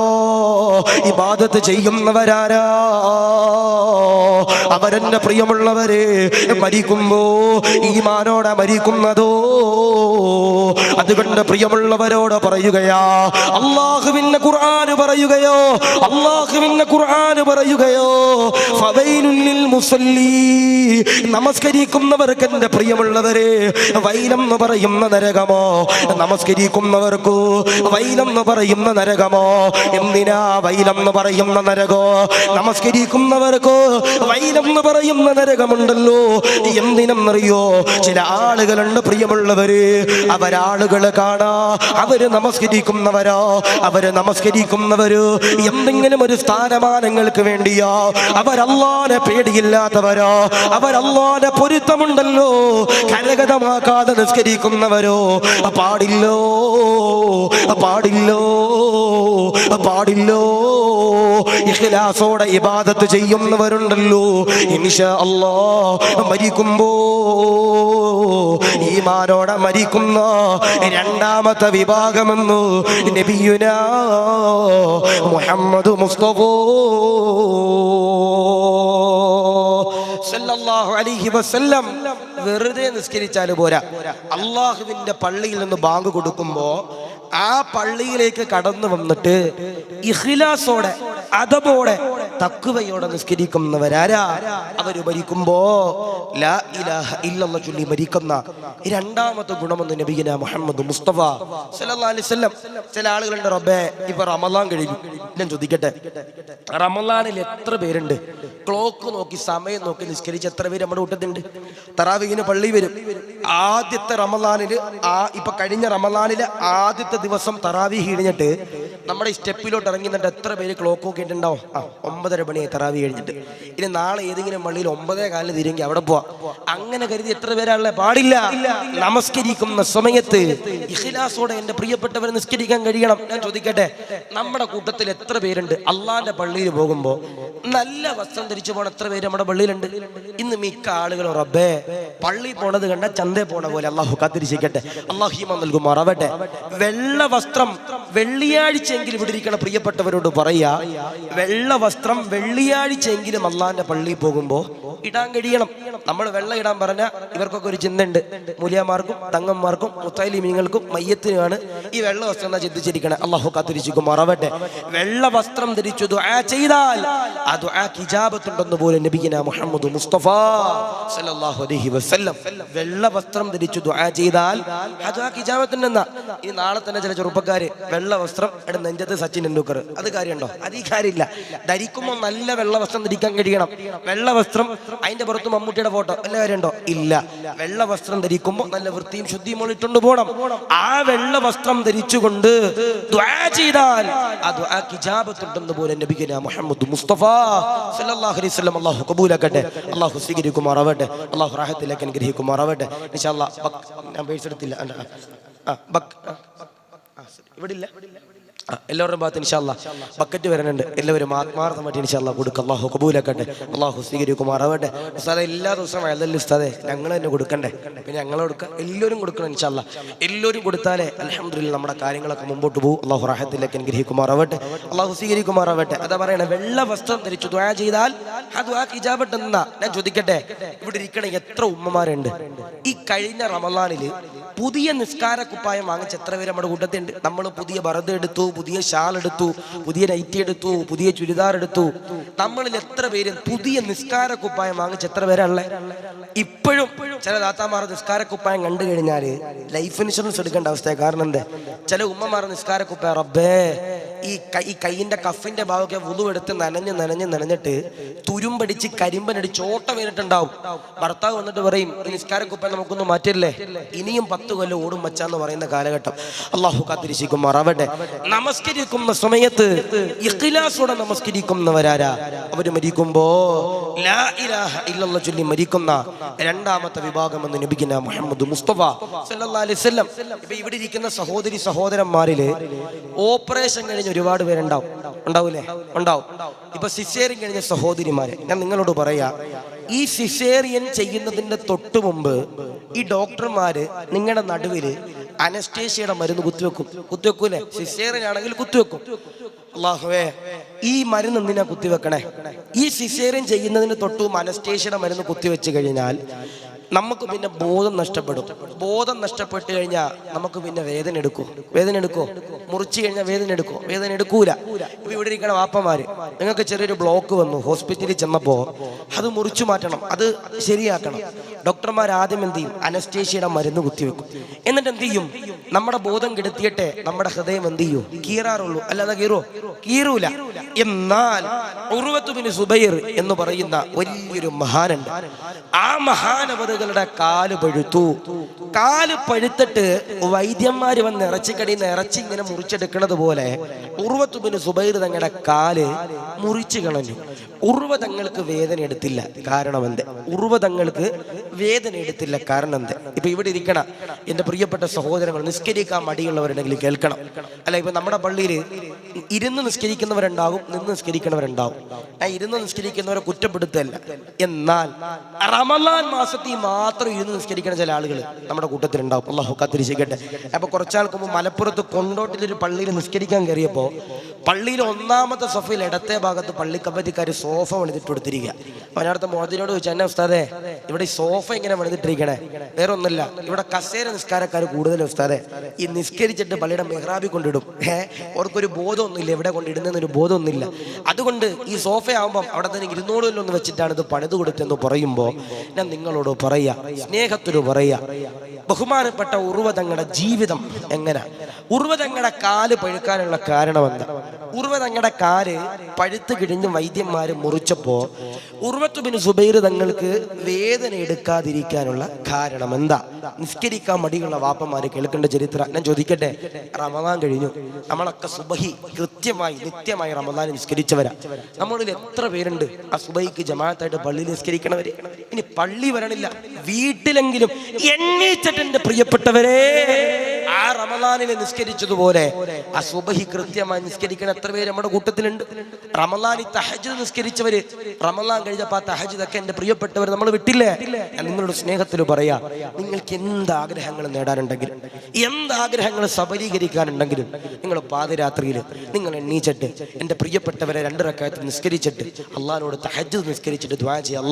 ഇബാദത്ത് ചെയ്യുന്നവരാരാ അവരെന്നെ പ്രിയമുള്ളവരെ മരിക്കുമ്പോ ഈമാനോടെ മരിക്കുന്നതോ. അതുകൊണ്ട് പ്രിയമുള്ളവരോട് പറയുകയാ, അള്ളാഹുവിന്റെ ഖുർആന് പറയുകയോ, അള്ളാഹുവിന്റെ ഖുർആന് പറയുകയോ, ഫവൈലുൽ ലിൽ മുസല്ലി, നമസ്കരിക്കുന്നവർക്ക് എന്റെ പ്രിയമുള്ളവരെ വൈലെന്ന് പറയുന്ന നരകമോ, നമസ്കരിക്കുന്നവർക്ക് വൈലെന്ന് പറയുന്ന നരകമോ. എന്തിനാ വൈലെന്ന് പറയുന്ന നരകോ? നമസ്കരിക്കുന്നവർക്ക് വൈലെന്ന് പറയുന്ന നരകമുണ്ടല്ലോ. എന്തിനെന്നറിയോ? ചില ആളുകളുണ്ട് പ്രിയമുള്ളവര്, അവരാളുകൾ കാണാ, അവര് നമസ്കരിക്കുന്നവരോ, അവര് നമസ്കരിക്കുന്നവര് എന്തെങ്കിലും ഒരു സ്ഥാനമാനങ്ങൾക്ക് വേണ്ടിയോ, അവരല്ലാഹുവിനെ പേടിയില്ലാത്തവരോ, അവരല്ലാഹുവിന്റെ പൊരുത്തമുണ്ടല്ലോ കരഗതമാക്കാതെ നിസ്കരിക്കുന്നവരോ പാടില്ലോ, പാടില്ലോ, പാടില്ലോ. ഇഖ്ലാസോടെ ഇബാദത്ത് ചെയ്യുന്നവരുണ്ടല്ലോ ഇൻഷാ അല്ലാഹ് മരിക്കുമ്പോ ഈമാനോടെ മരിക്കുന്ന രണ്ടാമത്തെ വിഭാഗമെന്ന് നബിയുനാ മുഹമ്മദ് മുസ്തഫ സല്ലല്ലാഹു അലൈഹി വസല്ലം. വെറുതെ നിസ്കരിച്ചാല് പോരാ, അള്ളാഹുവിന്റെ പള്ളിയിൽ നിന്ന് ബാങ്ക് കൊടുക്കുമ്പോ ആ പള്ളിയിലേക്ക് കടന്നു വന്നിട്ട് ഇഖ്ലാസോടെ അദബോടെ തഖ്വയോടെ നിസ്കരിക്കുന്നവരാരാ അവര് മരിക്കുമ്പോ ലാ ഇലാഹ ഇല്ലല്ലാഹ് ചൊല്ലി മരിക്കുന്ന രണ്ടാമത്തെ ഗുണമെന്ന് നബിയുനാ മുഹമ്മദ് മുസ്തഫ സല്ലല്ലാഹു അലൈഹി വസല്ലം. ചില ആളുകളുണ്ട്, റബ്ബേ ഇപ്പൊ റമളാൻ കഴിഞ്ഞു, ഞാൻ ചോദിക്കട്ടെ, റമളാനിൽ എത്ര പേരുണ്ട് ക്ലോക്ക് നോക്കി സമയം നോക്കി നിസ്കരിച്ച് എത്ര പേര് നമ്മുടെ കൂട്ടത്തിലുണ്ട്? തറാവീഹിന് പള്ളി വരും. ആദ്യത്തെ റമളാനില് ഇപ്പൊ കഴിഞ്ഞ റമളാനിലെ ആദ്യത്തെ ദിവസം തറാവീഹ് കഴിഞ്ഞിട്ട് നമ്മുടെ ഈ സ്റ്റെപ്പിലോട്ട് ഇറങ്ങി നിന്നിട്ട് എത്ര പേര് ക്ലോക്ക് നോക്കിയിട്ടുണ്ടാവും? 9:30 മണിയായി തറാവീഹ് കഴിഞ്ഞിട്ട്. ഇനി നാളെ ഏതെങ്കിലും പള്ളിയിൽ 9:15 തിരികെ അവിടെ പോവാ. അങ്ങനെ കരുതി എത്ര പേരാളെ പാടില്ല. നമസ്കരിക്കുന്ന സമയത്ത് ഇഖ്ലാസോടെ എന്റെ പ്രിയപ്പെട്ടവരെ നിസ്കരിക്കാൻ കഴിയണം. ഞാൻ ചോദിക്കട്ടെ, നമ്മുടെ കൂട്ടത്തിൽ എത്ര പേരുണ്ട് അള്ളാന്റെ പള്ളിയിൽ പോകുമ്പോ നല്ല വസ്ത്രം ധരിച്ചു പോണ എത്ര പേര് നമ്മുടെ പള്ളിയിലുണ്ട്? ഇന്ന് മിക്ക ആളുകളും റബ്ബേ പള്ളി പോണത് കണ്ട ചന്തേ പോണ പോലെ അള്ളാഹു കാത്തിരിക്കട്ടെ, അള്ളാഹു ഈമാൻ നൽകുമാറാവട്ടെ. വെള്ള വസ്ത്രം വെള്ളിയാഴ്ചയെങ്കിലും ഇവിടെ ഇരിക്കണ പ്രിയപ്പെട്ടവരോട് പറയാ, വെള്ള വസ്ത്രം വെള്ളിയാഴ്ചയെങ്കിലും അള്ളാന്റെ പള്ളിയിൽ പോകുമ്പോ ഇടാൻ കഴിയണം. നമ്മൾ വെള്ളം ഇടാൻ പറഞ്ഞാൽ ഇവർക്കൊക്കെ ഒരു ചിന്തയുണ്ട്. മൂല്യമാർക്കും തങ്ങന്മാർക്കും മുത്തലിമീങ്ങൾക്കും മയ്യത്തിനുമാണ് ഈ വെള്ള വസ്ത്രം എന്നാ ചിന്തിച്ചിരിക്കണേ. അള്ളാഹു കാത്തിരിച്ചുമാറാവട്ടെ. വെള്ള വസ്ത്രം ധരിച്ചു ദുആ ചെയ്താൽ ആ ദുആക്ക് ഇജാബത്തുണ്ടെന്ന് പോലെ നബിയിന മുഹമ്മദ് മുസ്തഫ സല്ലല്ലാഹു അലൈഹി വസല്ലം. വെള്ള വസ്ത്രം ധരിച്ചു ദുആ ചെയ്താൽ ആ ദുആക്ക് ഇജാബത്തുണ്ടെന്നാ. ഇനി നാളെ തന്നെ ചില ചെറുപ്പക്കാര് വെള്ള വസ്ത്രം നെഞ്ചത്ത് സച്ചിൻ ടെണ്ടുൽക്കർ, അത് കാര്യമുണ്ടോ? അത് ഈ കാര്യമില്ല. ധരിക്കുമ്പോൾ നല്ല വെള്ള വസ്ത്രം ധരിക്കാൻ കഴിയണം. വെള്ള വസ്ത്രം അതിന്റെ പുറത്ത് മമ്മൂട്ടിയുടെ ഫോട്ടോ എല്ലാ കാര്യമുണ്ടോ? ഇല്ല. വെള്ള വസ്ത്രം ധരിക്കുമ്പോൾ നല്ല വൃത്തിയും ശുദ്ധിയും ഇട്ടുകൊണ്ട് പോകണം. ആ വെള്ള വസ്ത്രം ധരിച്ചുകൊണ്ട് ദുആ ചെയ്താൽ ആ ദുആക്ക് ഇജാബത്തുണ്ടെന്ന് പോലെ നബിയിന മുഹമ്മദ് മുസ്തഫ സല്ലല്ലാഹു അലൈഹി വസല്ലം. അല്ലാഹു കബൂലാക്കട്ടെ, അല്ലാഹു സ്വീകരിക്കുമാറാവട്ടെ, അല്ലാഹു റാഹത്തിലേക്ക് അനുഗ്രഹിക്കുമാറാവട്ടെ. ഇൻഷാ അല്ലാഹ് ഞാൻ പേഴ്സ് എടുത്തില്ല. ഇവിടെ ഇല്ല. എല്ലാവരുടെ ഭാഗത്ത് ഇൻഷാ അല്ലാഹ് ബക്കറ്റ് വരണുണ്ട്. എല്ലാവരും ആത്മാർത്ഥമായിട്ട് ഇൻഷാ അല്ലാഹ് കൊടുക്കുക. അല്ലാഹു കബൂലാക്കട്ടെ, അല്ലാഹു സ്വീകരിക്കുമാറാവട്ടെ. ഉസ്താദെ എല്ലാ ദിവസവും അയലല്ല ഉസ്താദെ ഞങ്ങൾ തന്നെ കൊടുക്കണ്ടേ? പിന്നെ ഞങ്ങൾ കൊടുക്കുക, എല്ലാവരും കൊടുക്കണം ഇൻഷാ അല്ലാഹ്. എല്ലാവരും കൊടുത്താലേ അൽഹംദുലില്ലാഹ് നമ്മുടെ കാര്യങ്ങളൊക്കെ മുമ്പോട്ട് പോകും. അല്ലാഹു റാഹത്തിലേക്ക് അനുഗ്രഹിക്കുമാറാവട്ടെ, അല്ലാഹു സ്വീകരിക്കുമാറാവട്ടെ. അതാ പറയണേ, വെള്ള വസ്ത്രം ധരിച്ചു ദുആ ചെയ്താൽ ആ ദുആക്ക് ഇജാബത്ത് എന്നാ. ഞാൻ ചോദിക്കട്ടെ, ഇവിടെ ഇരിക്കണ എത്ര ഉമ്മമാരുണ്ട് ഈ കഴിഞ്ഞ റമളാനിൽ പുതിയ നിസ്കാര കുപ്പായം വാങ്ങിച്ച എത്ര പേര് നമ്മുടെ കൂട്ടത്തിലുണ്ട്? നമ്മൾ പുതിയ ബർദ എടുത്തു, പുതിയ ഷാൾ എടുത്തു, പുതിയ നൈറ്റി എടുത്തു, പുതിയ ചുരിദാർ എടുത്തു. നമ്മളിൽ എത്ര പേര് പുതിയ നിസ്കാര കുപ്പായം വാങ്ങിച്ച എത്ര പേരാണല്ലേ? ഇപ്പോഴും ചില ദാത്താമാർ നിസ്കാര കുപ്പായം കണ്ടു കഴിഞ്ഞാൽ ലൈഫ് ഇൻഷുറൻസ് എടുക്കേണ്ട അവസ്ഥയാണ്. കാരണം എന്താ? ചില ഉമ്മമാർ നിസ്കാര കുപ്പായം റബ്ബേ ഈ കൈയിന്റെ കഫിന്റെ ഭാഗമൊക്കെ വുളു എടുത്ത് നനഞ്ഞിട്ട് തുരുമ്പടിച്ച് കരിമ്പനടിച്ച് ഓട്ട വീണിട്ടുണ്ടാവും. ഭർത്താവ് വന്നിട്ട് പറയും, ഈ നിസ്കാര കുപ്പായം നമുക്കൊന്നും മാറ്റില്ലേ, ഇനിയും 10 കൊല്ലം ഓടും മച്ചാന്ന് പറയുന്ന കാലഘട്ടം. അള്ളാഹു കാത്തിരിക്കുമാറാവട്ടെ. നമസ്കരിക്കുന്ന സമയത്ത് ഇഖ്ലാസോടെ നമസ്കരിക്കുന്നവരാരാ? അവര് മരിക്കുമ്പോ ലാ ഇലാഹ ഇല്ലല്ലാഹ് ചൊല്ലി മരിക്കുന്ന രണ്ടാമത്തെ വിഭാഗം എന്ന് നബിയിന മുഹമ്മദ് മുസ്തഫ സല്ലല്ലാഹു അലൈഹി വസല്ലം. ഇപ്പൊ ഇവിടെ ഇരിക്കുന്ന സഹോദരി സഹോദരന്മാരില് ഓപ്പറേഷൻ കഴിഞ്ഞ ഒരുപാട് പേരുണ്ടാവും. ഉണ്ടാവൂലേ? ഉണ്ടാവും. ഇപ്പൊ സിസേറിയൻ കഴിഞ്ഞ സഹോദരിമാരെ ഞാൻ നിങ്ങളോട് പറയാ, ഈ സിസേറിയൻ ചെയ്യുന്നതിന്റെ തൊട്ടു മുമ്പ് ഈ ഡോക്ടർമാര് നിങ്ങളുടെ നടുവില് അനസ്തേഷ്യയുടെ മരുന്ന് കുത്തിവെക്കൂലേ? സിസേറിയൻ ആണെങ്കിൽ കുത്തിവെക്കും. അല്ലാഹുവേ, ഈ മരുന്ന് എന്തിനാ കുത്തിവെക്കണേ? ഈ സിസേറിയൻ ചെയ്യുന്നതിന് തൊട്ടും അനസ്തേഷ്യയുടെ മരുന്ന് കുത്തിവെച്ച് കഴിഞ്ഞാൽ നമുക്ക് പിന്നെ ബോധം നഷ്ടപ്പെടും. ബോധം നഷ്ടപ്പെട്ട് കഴിഞ്ഞാൽ നമുക്ക് പിന്നെ വേദന എടുക്കോ? മുറിച്ചു കഴിഞ്ഞാൽ വേദന എടുക്കൂല. ഇപ്പൊ ഇവിടെ ഇരിക്കണ വാപ്പമാര്, നിങ്ങൾക്ക് ചെറിയൊരു ബ്ലോക്ക് വന്നു, ഹോസ്പിറ്റലിൽ ചെന്നപ്പോ അത് മുറിച്ചു മാറ്റണം, അത് ശരിയാക്കണം. ഡോക്ടർമാർ ആദ്യം എന്ത് ചെയ്യും? അനസ്തേഷ്യയുടെ മരുന്ന് കുത്തിവെക്കും. എന്നിട്ട് എന്ത് ചെയ്യും? നമ്മുടെ ബോധം കെടുത്തിയിട്ടെ നമ്മുടെ ഹൃദയം എന്ത് ചെയ്യൂ? കീറാറുള്ളൂ. അല്ലാതെ കീറൂല. എന്നാൽ ഉർവത്ത് ബിൻ സുബൈർ എന്ന് പറയുന്ന വലിയൊരു മഹാനുണ്ട്. ആ മഹാനവറുകളുടെ കാല് പഴുത്തിട്ട് വൈദ്യന്മാര് വന്ന് ഇറച്ചിക്കടിയിൽ ഇറച്ചി ഇങ്ങനെ മുറിച്ചെടുക്കുന്നത് പോലെ ഉർവത്ത് ബിൻ സുബൈർ തങ്ങളുടെ കാല് മുറിച്ചു കളഞ്ഞു. ഉർവ തങ്ങൾക്ക് വേദന എടുത്തില്ല. കാരണം എന്ത്? ഇപ്പൊ ഇവിടെ ഇരിക്കണ എന്റെ പ്രിയപ്പെട്ട സഹോദരങ്ങൾ, നിസ്കരിക്കാൻ മടിയുള്ളവരുണ്ടെങ്കിൽ കേൾക്കണം. അല്ല, ഇപ്പൊ നമ്മുടെ പള്ളിയിൽ ഇരുന്ന് നിസ്കരിക്കുന്നവരുണ്ടാകും, നിന്ന് നിസ്കരിക്കുന്നവരുണ്ടാവും. ഞാൻ ഇരുന്ന് നിസ്കരിക്കുന്നവരെ കുറ്റപ്പെടുത്തല്ല. എന്നാൽ റമളാൻ മാസത്തിൽ മാത്രം ഇരുന്ന് നിസ്കരിക്കുന്ന ചില ആളുകൾ നമ്മുടെ കൂട്ടത്തിലുണ്ടാവും. അല്ലാഹു കാത്തിരിക്കട്ടെ. അപ്പൊ കുറച്ചാൾക്ക് മുമ്പ് മലപ്പുറത്ത് കൊണ്ടോട്ടിലൊരു പള്ളിയിൽ നിസ്കരിക്കാൻ കയറിയപ്പോ പള്ളിയിൽ 1ാമത്തെ സഫയിൽ ഇടത്തെ ഭാഗത്ത് പള്ളി കമ്മിറ്റിക്കാർ സോഫ പണിതിട്ട് കൊടുത്തിരിക്കുക. അതിനടുത്ത മോദിനോട് ചോദിച്ചു, എന്നെ ഉസ്താദേ ഇവിടെ ഈ സോഫ ഇങ്ങനെ പണിതിട്ടിരിക്കണേ? വേറെ ഒന്നുമില്ല, ഇവിടെ കസേര നിസ്കാരക്കാർ കൂടുതലും ഉസ്താദേ ഈ നിസ്കരിച്ചിട്ട് പള്ളിയുടെ മെഹ്റാബിൽ കൊണ്ടിടും. അവർക്കൊരു ബോധമൊന്നുമില്ല, എവിടെ കൊണ്ടിടുന്നൊരു ബോധമൊന്നുമില്ല. അതുകൊണ്ട് ഈ സോഫ ആകുമ്പം അവിടെ തന്നെ ഇരുന്നോടൊന്ന് വെച്ചിട്ടാണ് ഇത് പണിത് കൊടുത്തെന്ന് പറയുമ്പോൾ ഞാൻ നിങ്ങളോട് പറയാ, സ്നേഹത്തോട് പറയാ, ബഹുമാനപ്പെട്ട ഉർവ തങ്ങളുടെ ജീവിതം എങ്ങനെ? ഉർവ തങ്ങളുടെ കാല് പഴുക്കാനുള്ള കാരണം എന്താ? ഉർവ തങ്ങളുടെ കാല് പഴുത്ത് കിഴിഞ്ഞ് വൈദ്യന്മാര് മുറിച്ചപ്പോ ഉർവത്ത് ബിൻ സുബൈർ തങ്ങൾക്ക് വേദന എടുക്കാതിരിക്കാനുള്ള കാരണം എന്താ? നിസ്കരിക്കാൻ മടിയുള്ള വാപ്പന്മാര് കേൾക്കേണ്ട ചരിത്രം ഞാൻ ചോദിക്കട്ടെ. റമളാൻ കഴിഞ്ഞു, നമ്മളൊക്കെ സുബഹി കൃത്യമായി നിത്യമായി റമളാൻ നിസ്കരിച്ചവരാ. നമ്മളിൽ എത്ര പേരുണ്ട് ആ സുബഹിക്ക് ജമാഅത്തായിട്ട് പള്ളിയിൽ നിസ്കരിക്കണവര്? ഇനി പള്ളി വരണില്ല, വീട്ടിലെങ്കിലും എണ്ണീച്ചിട്ട് എന്റെ പ്രിയപ്പെട്ടവരെ ആ റമളാനിൽ നിസ്കരിച്ചതുപോലെ ആ സുബഹി കൃത്യമായി നിസ്കരിക്കണ എത്ര പേര് നമ്മുടെ കൂട്ടത്തിലുണ്ട്? റമളാനിൽ തഹജ്ജുദ് നിസ്കരിച്ചവര് റമളാൻ കഴിഞ്ഞപ്പോൾ ആ തഹജ്ജുദൊക്കെ എൻ്റെ പ്രിയപ്പെട്ടവർ നമ്മൾ വിട്ടില്ലേ? ഞാൻ നിങ്ങളുടെ സ്നേഹത്തിൽ പറയാ, നിങ്ങൾക്ക് എന്ത് ആഗ്രഹങ്ങൾ നേടാനുണ്ടെങ്കിലും എന്ത് ആഗ്രഹങ്ങൾ സബലീകരിക്കാനുണ്ടെങ്കിലും നിങ്ങൾ പാതിരാത്രിയിൽ നിങ്ങൾ എണ്ണീച്ചിട്ട് എൻ്റെ പ്രിയപ്പെട്ടവരെ 2 റക്അത്ത് നിസ്കരിച്ചിട്ട് അള്ളാഹിനോട് തഹജ്ജുദ് നിസ്കരിച്ചിട്ട് ദുആ ചെയ്യുക.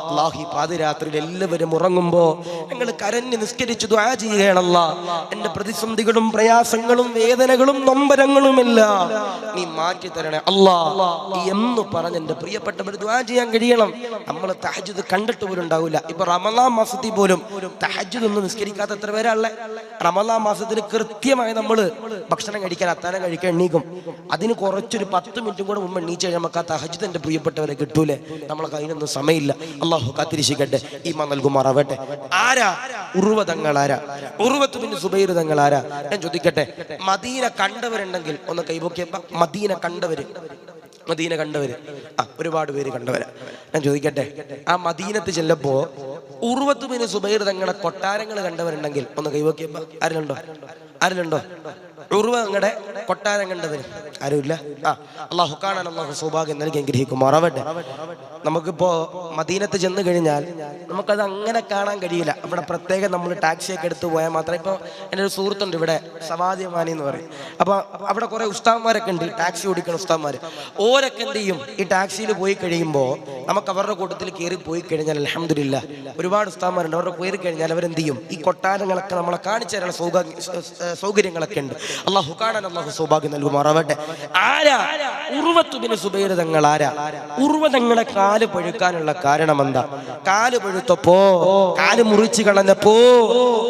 അല്ലാഹു ഈ പാതിരാത്രിയിൽ എല്ലാവരും ഉറങ്ങുമ്പോൾ നിങ്ങൾ കരഞ്ഞ് നിസ്കരിച്ച് ദുആ ചെയ്യുകയാണല്ല, എൻ്റെ പ്രതിസന്ധികളും പ്രയാസങ്ങളും വേദനകളും നൊമ്പരങ്ങളുമെല്ലാം നീ മാറ്റി തരണേ അല്ലാ എന്ന് പറഞ്ഞ് എൻ്റെ പ്രിയപ്പെട്ടവർ ദുആ ചെയ്യാൻ കഴിയണം. നമ്മൾ തഹജ്ജുദ് കണ്ടിട്ട് പോലും ഉണ്ടാവില്ല. ഇപ്പൊ റമളാൻ മാസത്തിൽ പോലും തഹജ്ജുദ് ഒന്നും നിസ്കരിക്കാത്ത എത്ര പേരാളെ? റമളാൻ മാസത്തിൽ കൃത്യമായി നമ്മൾ ഭക്ഷണം കഴിക്കാൻ അത്താഴം കഴിക്കാൻ എണ്ണീക്കും. അതിന് കുറച്ചൊരു 10 മിനിറ്റും കൂടെ മുമ്പ് എണ്ണീച്ച് കഴിയാൻ നമുക്ക് ആ തഹജ്ജുദ് എൻ്റെ പ്രിയപ്പെട്ടവരെ കിട്ടൂലേ? നമ്മളെ കയ്യിലൊന്നും സമയമില്ല. അള്ളാഹു കാത്തിരിക്കട്ടെ, ഈമാൻ നൽകുമാറാവട്ടെ. ആരാ ഉർവതങ്ങളാരാ? ഉർവത്ത് ബിൻ സുബൈർ തങ്ങളാരാ? ഞാൻ ചോദിക്കട്ടെ, മദീന കണ്ടവരുണ്ടെങ്കിൽ ഒന്ന് കൈപൊക്കിയപ്പ. മദീന കണ്ടവര് ഒരുപാട് പേര് കണ്ടവരാ. ഞാൻ ചോദിക്കട്ടെ, ആ മദീനത്ത് ചെല്ലപ്പോ ഉർവത്ത് ബിൻ സുബൈർ തങ്ങളെ കൊട്ടാരങ്ങൾ കണ്ടവരുണ്ടെങ്കിൽ ഒന്ന് കൈപൊക്കിയപ്പ. ആരിലുണ്ടോ ഉർവ തങ്ങളുടെ കൊട്ടാരം കണ്ടവര്? ആരുമില്ല. അള്ളാഹു കാണാൻ അള്ളാഹു സൗഭാഗ്യം നൽകി അനുഗ്രഹിക്കുമാറാവട്ടെ. നമുക്കിപ്പോ മദീനത്ത് ചെന്ന് കഴിഞ്ഞാൽ നമുക്കത് അങ്ങനെ കാണാൻ കഴിയില്ല. അവിടെ പ്രത്യേകം നമ്മൾ ടാക്സിയൊക്കെ എടുത്ത് പോയാൽ മാത്രം. ഇപ്പോൾ എൻ്റെ ഒരു സുഹൃത്തുണ്ട് ഇവിടെ, സവാദിയമാനി എന്ന് പറയും. അപ്പോൾ അവിടെ കുറേ ഉസ്താദ്മാരൊക്കെ ഉണ്ട്, ടാക്സി ഓടിക്കുന്ന ഉസ്താദ്മാർ. ഓരൊക്കെ എന്ത് ചെയ്യും, ഈ ടാക്സിയിൽ പോയി കഴിയുമ്പോൾ നമുക്ക് അവരുടെ കൂട്ടത്തിൽ കയറി പോയി കഴിഞ്ഞാൽ അൽഹംദുലില്ലാ ഒരുപാട് ഉസ്താദ്മാരുണ്ട്. അവരുടെ കയറി കഴിഞ്ഞാൽ അവരെന്ത് ചെയ്യും, ഈ കൊട്ടാരങ്ങളൊക്കെ നമ്മളെ കാണിച്ചു തരാനുള്ള സൗകര്യങ്ങളൊക്കെ ഉണ്ട്. അള്ളാഹു കാണാൻ അള്ളാഹു സൗഭാഗ്യം നൽകുമാറാവട്ടെ. ആരാ ഉർവത്ത് ബിൻ സുബൈർ തങ്ങൾ? ആരാ ഉർവ തങ്ങളെ കാല് പഴുക്കാനുള്ള കാരണം എന്താ? കാല് പഴുത്തപ്പോ, കാല് മുറിച്ചു കളഞ്ഞപ്പോ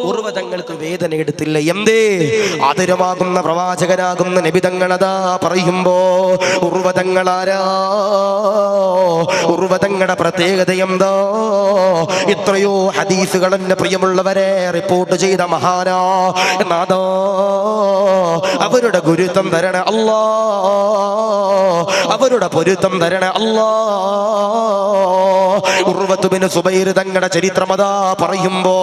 ഉർവ തങ്ങൾക്ക് വേദന എടുത്തില്ല. എന്തേ? ആദരമാകുന്ന പ്രവാചകനാകുന്ന നബി തങ്ങളതാ പറയുമ്പോ ഉർവ തങ്ങളാരാ? ഉർവ തങ്ങളുടെ പ്രത്യേകത എന്താ? എത്രയോ ഹദീസുകൾ എന്റെ പ്രിയമുള്ളവരെ റിപ്പോർട്ട് ചെയ്ത മഹാനാ നാദാ, അവരുടെ ഗുരുത്വം തരണ അല്ലാ, അവരുടെ പൊരുത്തം തരണ അല്ലാ. ഉർവത്ത് ബിൻ സുബൈർ തങ്ങളുടെ ചരിത്രമതാ പറയുമ്പോ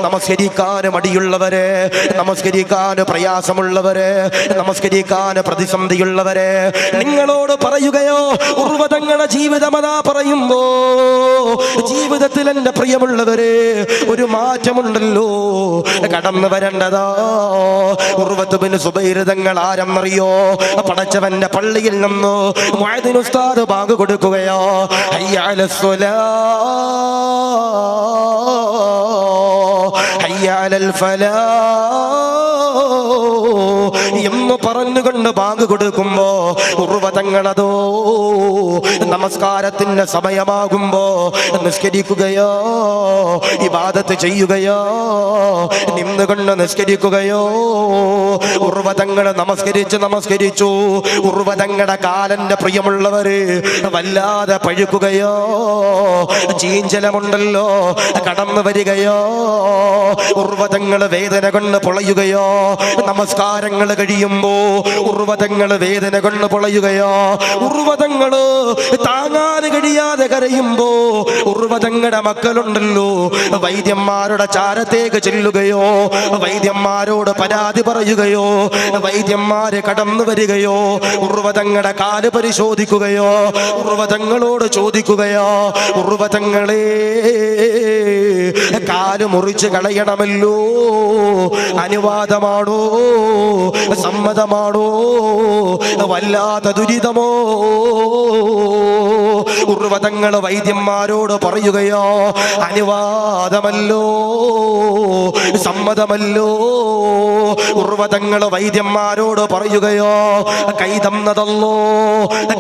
നമസ്കരിക്കാൻ മടിയുള്ളവരെ, നമസ്കരിക്കാൻ പ്രയാസമുള്ളവരെ, നമസ്കരിക്കാൻ പ്രതിസന്ധിയുള്ളവരെ നിങ്ങളോട് പറയുകയോ ഉർവ തങ്ങളുടെ ജീവിതമതാ പറയുമ്പോ ജീവിതത്തിൽ എൻ്റെ പ്രിയമുള്ളവരെ ഒരു മാറ്റമുണ്ടല്ലോ കടന്നു വരേണ്ടതാ. ഉർവത്ത് ബിൻ സുബൈർ തങ്ങൾ ആരെന്നറിയോ? പടച്ചവന്റെ പള്ളിയിൽ നിന്ന് മുഅദ്ദിൻ ഉസ്താദ് ബാങ്ക് കൊടുക്കുകയോ, ഹയ്യ അലസ് സ്വലാ ഹയ്യ അലൽ ഫലാ എന്ന് പറഞ്ഞുകൊണ്ട് ബാങ്ക് കൊടുക്കുമ്പോ ഉർവ തങ്ങളതോ നമസ്കാരത്തിന്റെ സമയമാകുമ്പോ നിസ്കരിക്കുകയോ ഇബാദത്ത് ചെയ്യുകയോ നിന്നുകൊണ്ട് നിസ്കരിക്കുകയോ. ഉർവ തങ്ങൾ നമസ്കരിച്ചു. ഉർവ തങ്ങളുടെ കാലന്റെ പ്രിയമുള്ളവര് വല്ലാതെ പഴുക്കുകയോ, ചീഞ്ചലമുണ്ടല്ലോ കടന്നു വരികയോ, ഉർവ തങ്ങൾ വേദന കൊണ്ട് പൊളയുകയോ. നമസ്കാരങ്ങൾ കഴിയുമ്പോ ഉർവ തങ്ങൾ വേദന കൊണ്ട് പൊളയുകയോ. ഉർവ തങ്ങള് താങ്ങാതെ കഴിയാതെ കരയുമ്പോ ഉർവ തങ്ങളുടെ മക്കളുണ്ടല്ലോ വൈദ്യന്മാരുടെ ചാരത്തേക്ക് ചെല്ലുകയോ, വൈദ്യന്മാരോട് പരാതി പറയുകയോ, വൈദ്യന്മാരെ കടന്നു വരികയോ, ഉർവ തങ്ങളുടെ കാല് പരിശോധിക്കുകയോ, ഉർവ തങ്ങളോട് ചോദിക്കുകയോ, ഉർവ തങ്ങളെ കാല് മുറിച്ച് കളയണമല്ലോ, അനുവാദമാണോ, സമ്മതമാണോ, വല്ലാത്ത ദുരിതമോ? ഉർവ തങ്ങൾ വൈദ്യന്മാരോട് പറയുകയോ, അനുവാദമല്ലോ, സമ്മതമല്ലോ. ഉർവ തങ്ങൾ വൈദ്യന്മാരോട് പറയുകയോ, കൈ തന്നതല്ലോ,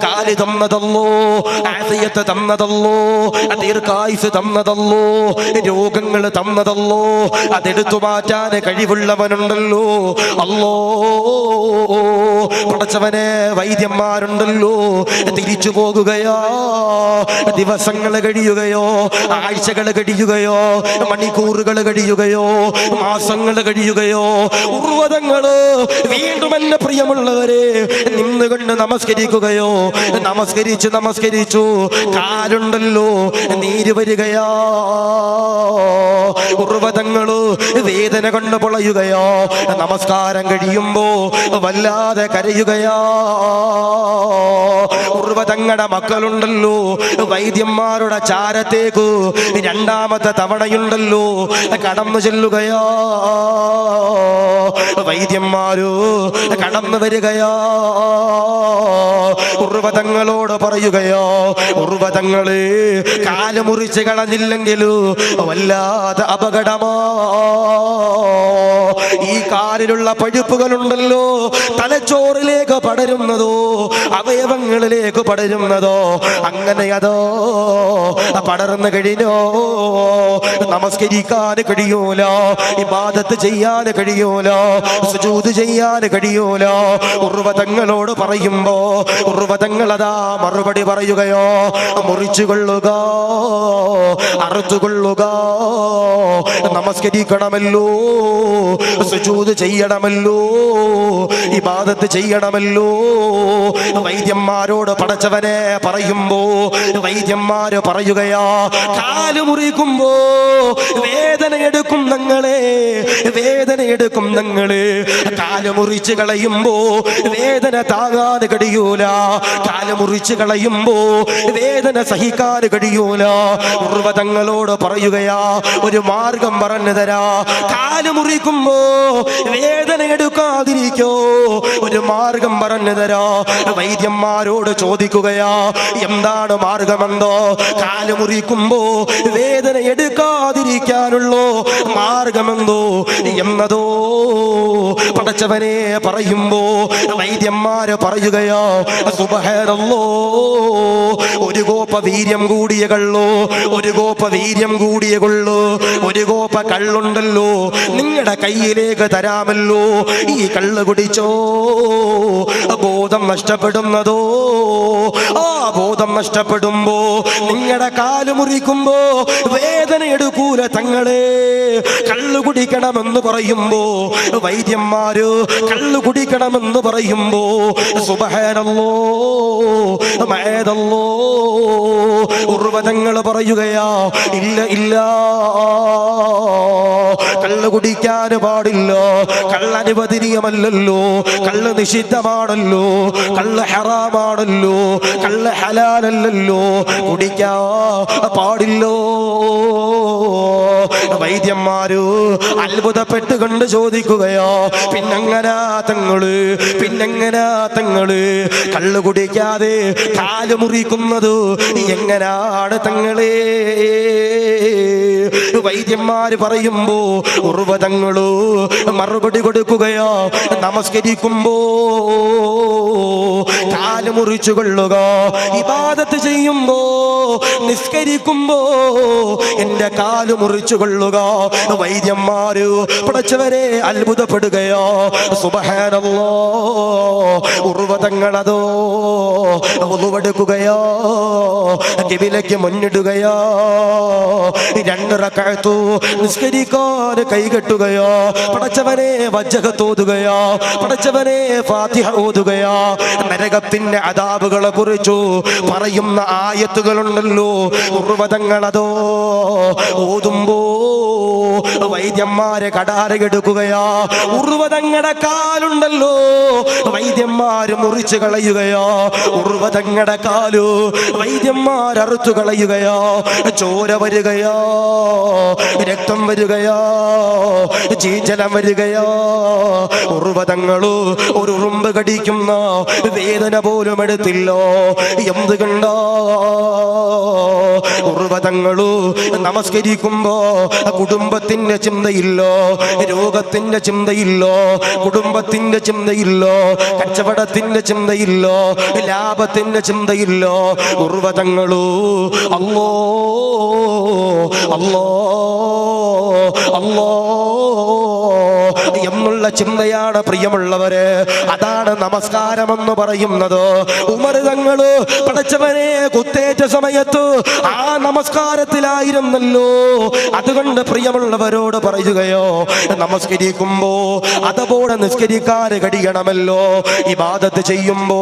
കാല് തന്നതല്ലോ, ആഫിയത്ത് തന്നതല്ലോ, ദീർഘായുസ് തന്നതല്ലോ, രോഗങ്ങൾ തന്നതല്ലോ, അതെടുത്തു മാറ്റാൻ കഴിവുള്ളവനുണ്ടല്ലോ അല്ലോ. പടച്ചവനെ വൈദ്യന്മാരുണ്ടല്ലോ തിരിച്ചു പോകുകയോ, ദിവസങ്ങൾ കഴിയുകയോ, ആഴ്ചകൾ കഴിയുകയോ, മണിക്കൂറുകൾ കഴിയുകയോ, മാസങ്ങൾ കഴിയുകയോ. ഉർവ ഉർവതങ്ങള് വീണ്ടും എന്റെ പ്രിയമുള്ളവരെ നിന്നുകൊണ്ട് നമസ്കരിക്കുകയോ, നമസ്കരിച്ചു കാലുണ്ടല്ലോ നീര് വരികയോ, ഉർവതങ്ങള് വേദന കൊണ്ട് പൊളയുകയോ, നമസ്കാരം കഴിയുമ്പോ വല്ലാതെ കരയുകയോ. ഉർവതങ്ങളുടെ മക്കളുണ്ടല്ലോ വൈദ്യന്മാരുടെ ചാരത്തേക്ക് രണ്ടാമത്തെ തവണയുണ്ടല്ലോ കടന്നു ചെല്ലുകയോ, വൈദ്യന്മാരോ കടന്നു വരികയോ, ഉർവതങ്ങളോട് പറയുകയോ, ഉർവതങ്ങള് കാല് മുറിച്ച് കളഞ്ഞില്ലെങ്കിലോ വല്ലാതെ അപകടമോ. ഈ കാലിലുള്ള പഴുപ്പുകളുണ്ടല്ലോ തലച്ചോറിലേക്ക് പടരുന്നതോ അവയവങ്ങളിലേക്ക് പടരുന്നതോ, അങ്ങനെ അതോ പടർന്നു കഴിഞ്ഞോ നമസ്കരിക്കാൻ കഴിയൂല, ഇബാദത്ത് ചെയ്യാൻ കഴിയൂല, സുജൂദ് ചെയ്യാൻ കഴിയൂല. ഉർവതങ്ങളോട് പറയുമ്പോ ഉർവതങ്ങളതാ മറുപടി പറയുകയോ, മുറിച്ചുകൊള്ളുക, അറുത്തുകൊള്ളുക, നമസ്കരിക്കണമല്ലോ, സുജൂദ് ചെയ്യണമല്ലോ, ഇബാദത്ത് ചെയ്യണമല്ലോ. വൈദ്യന്മാരോട് പടച്ചവനെ പറയുമ്പോ വൈദ്യന്മാര് പറയുകയാ, കാല് മുറിക്കുമ്പോ വേദനയെടുക്കും ഞങ്ങളെ, വേദനയെടുക്കും ഞങ്ങള്, കാല് മുറിച്ച് കളയുമ്പോ വേദന താങ്ങാൻ കഴിയൂല, കാല് മുറിച്ച് കളയുമ്പോ വേദന സഹിക്കാൻ കഴിയൂല. ഉർവതങ്ങളോട് പറയുകയാ, ഒരു മാർഗം പറഞ്ഞു തരാ, കാല് മുറിക്കുമ്പോ വേദന എടുക്കാതിരിക്കോ, ഒരു മാർഗം പറഞ്ഞു തരാ. വൈദ്യന്മാരോട് ചോദിക്കുകയാ, എന്താണ് മാർഗമെന്തോ, കാല് മുറിക്കുമ്പോ വേദന എടുക്കാതിരിക്കാനുള്ളോ മാർഗമെന്തോ എന്നതോ പടച്ചവനെ പറയുമ്പോ വൈദ്യന്മാര് പറയുകയോ, സുബ്ഹാനല്ലോ, ഒരു കോപ്പ വീര്യം കൂടിയ കള്ളോ, ഒരു കോപ്പ വീര്യം കൂടിയ കൊള്ളു, ഒരു കോപ്പ കള്ളുണ്ടല്ലോ നിങ്ങളുടെ കയ്യിലേക്ക് തരാമല്ലോ, ഈ കള്ള് കുടിച്ചോ ബോധം നഷ്ടപ്പെടുന്നതോ. ആ ബോധം നഷ്ടപ്പെടുമ്പോ നിങ്ങളുടെ കാല് മുറിക്കുമ്പോ വേദന എടുക്കൂല തങ്ങളെ. കള്ളു കുടിക്കണമെന്ന് പറയുമ്പോ വൈദ്യന്മാര് കള്ളു കുടിക്കണമെന്ന് പറയുമ്പോ സുബ്ഹാനല്ലോ, മഅദല്ലോ, ഉർവതങ്ങൾ പറയുകയാ, ഇല്ല ഇല്ല, കള്ള് കുടിക്കാൻ പാടില്ല, കള്ള് അനുവദനീയമല്ലല്ലോ, കള്ള് നിഷിദ്ധമാണല്ലോ, കള്ള് ഹറാമാണല്ലോ, കള്ള് ഹലാലല്ലല്ലോ, കുടിക്കാ പാടില്ലോ. വൈദ്യന്മാര് അത്ഭുതപ്പെട്ടുകൊണ്ട് ചോദിക്കുകയോ, പിന്നെങ്ങനാ തങ്ങള് കള്ളു കുടിക്കാതെ കാല് മുറിക്കുന്നത് എങ്ങനാണ് തങ്ങളെ? വൈദ്യന്മാര് പറയുമ്പോ ഉർവതങ്ങള് മറുപടി കൊടുക്കുകയോ, നമസ്കരിക്കുമ്പോ കാല് മുറിച്ചു കൊള്ളുക, ഇബാദത്ത് ചെയ്യുമ്പോ നിസ്കരിക്കുമ്പോ എന്റെ കാല് മുറിച്ചു കൊള്ളുക. വൈദ്യന്മാര് പടച്ചവരെ അത്ഭുതപ്പെടുകയോ, സുബ്ഹാനല്ലോ, ഉർവതങ്ങളതോ ഒന്നുവെടുക്കുകയോ, കിബിലയ്ക്ക് മുന്നിടുകയോ, 2 റക്അത്ത് നിസ്കരിക്കാൻ കൈകെട്ടുകയോ, പടച്ചവനെ വജ്ജഹത്ത് ഓതുകയോ, പടച്ചവനെ ഫാത്തിഹ ഓതുകയോ. നരകത്തിന്റെ അദാബുകളെ കുറിച്ചു പറയുന്ന ആയത്തുകളുണ്ടല്ലോ, ഉർവതങ്ങളതോ ഓതുമ്പോ വൈദ്യന്മാരെ കടാരയെടുക്കുകയോ, ഉർവതങ്ങളുടെ കാലുണ്ടല്ലോ വൈദ്യന്മാര് മുറിച്ചു കളയുകയോ, ഉർവതങ്ങളുടെ കാലു വൈദ്യന്മാർ അറുത്തു കളയുകയോ, ചോര വരികയോ, രക്തം വരികയോ, ചീഞ്ചലം വരികയോ. ഉർവതങ്ങളു ഒരു ഉറുമ്പ് കടിക്കുന്ന വേദന പോലും എടുത്തില്ലോ. എന്തുകൊണ്ടോ ഉർവതങ്ങളു നമസ്കരിക്കുമ്പോ കുടുംബത്തിന്റെ ചിന്തയില്ലോ, രോഗത്തിന്റെ ചിന്തയില്ലോ, കുടുംബത്തിന്റെ ചിന്തയില്ലോ, കച്ചവടത്തിന്റെ ചിന്തയില്ലോ, ലാഭത്തിന്റെ ചിന്തയില്ലോ. ഉർവതങ്ങളു അല്ലോ അല്ലോ അല്ലോ എന്നുള്ള എന്നുള്ള ചിന്തയാണ് പ്രിയമുള്ളവര്. അതാണ് നമസ്കാരമെന്ന് പറയുന്നത്. ഉമർ തങ്ങള് പടച്ചവനെ കുത്തേറ്റ സമയത്ത് ആ നമസ്കാരത്തിലായിരുന്നല്ലോ. അതുകൊണ്ട് പ്രിയമുള്ളവരോട് പറയുകയോ, നമസ്കരിക്കുമ്പോ അതുപോലെ നിസ്കരിക്കാൻ കഴിയണമല്ലോ. ഇബാദത്ത് ചെയ്യുമ്പോ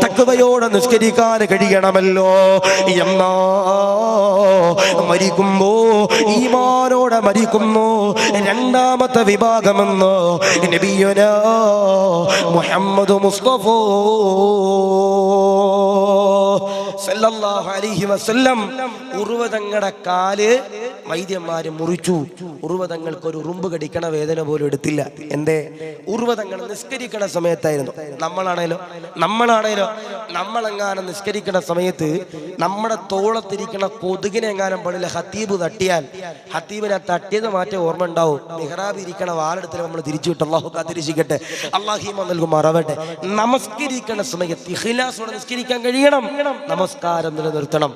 തഖ്വയോടെ നിസ്കരിക്കാൻ കഴിയണമല്ലോ. എന്നാ മരിക്കുമ്പോ ഈമാനോടെ മരിക്കുന്നു. രണ്ടാമത്തെ വിഭാഗമെന്ന് നബിയുനാ മുഹമ്മദ് മുസ്തഫ സല്ലല്ലാഹു അലൈഹി വസല്ലം ഉറുവതങ്ങളുടെ കാല് വൈദ്യന്മാര് മുറിച്ചു. ഉറുവതങ്ങൾക്ക് ഒരു ഉറുമ്പ് കടിക്കണ വേദന പോലും എടുത്തില്ല. എന്തേ? ഉറുവതങ്ങൾ നിസ്കരിക്കണ സമയത്തായിരുന്നു. നമ്മളാണേലോ നമ്മളെങ്ങാനും നിസ്കരിക്കണ സമയത്ത് നമ്മുടെ തോളത്തിരിക്കണ കൊതുകിനെ എങ്ങാനും പണില്ല ഹത്തീബ് തട്ടിയാൽ ഹത്തീബിനെ തട്ടിയത് മാറ്റേ ഓർമ്മ ഉണ്ടാവും. മിഹ്റാബ് ഇരിക്കണ വാലെടുത്ത് നമ്മൾ തിരിച്ചു വിട്ട് അള്ളാഹു കാത്തിരിക്കട്ടെ, അള്ളാഹീമ നൽകുമാറാവട്ടെ. നമസ്കരിക്കണ സമയത്ത് ഇഖ്ലാസോടെ നിസ്കരിക്കാൻ കഴിയണം. നമസ്കാരം നിലനിർത്തണം.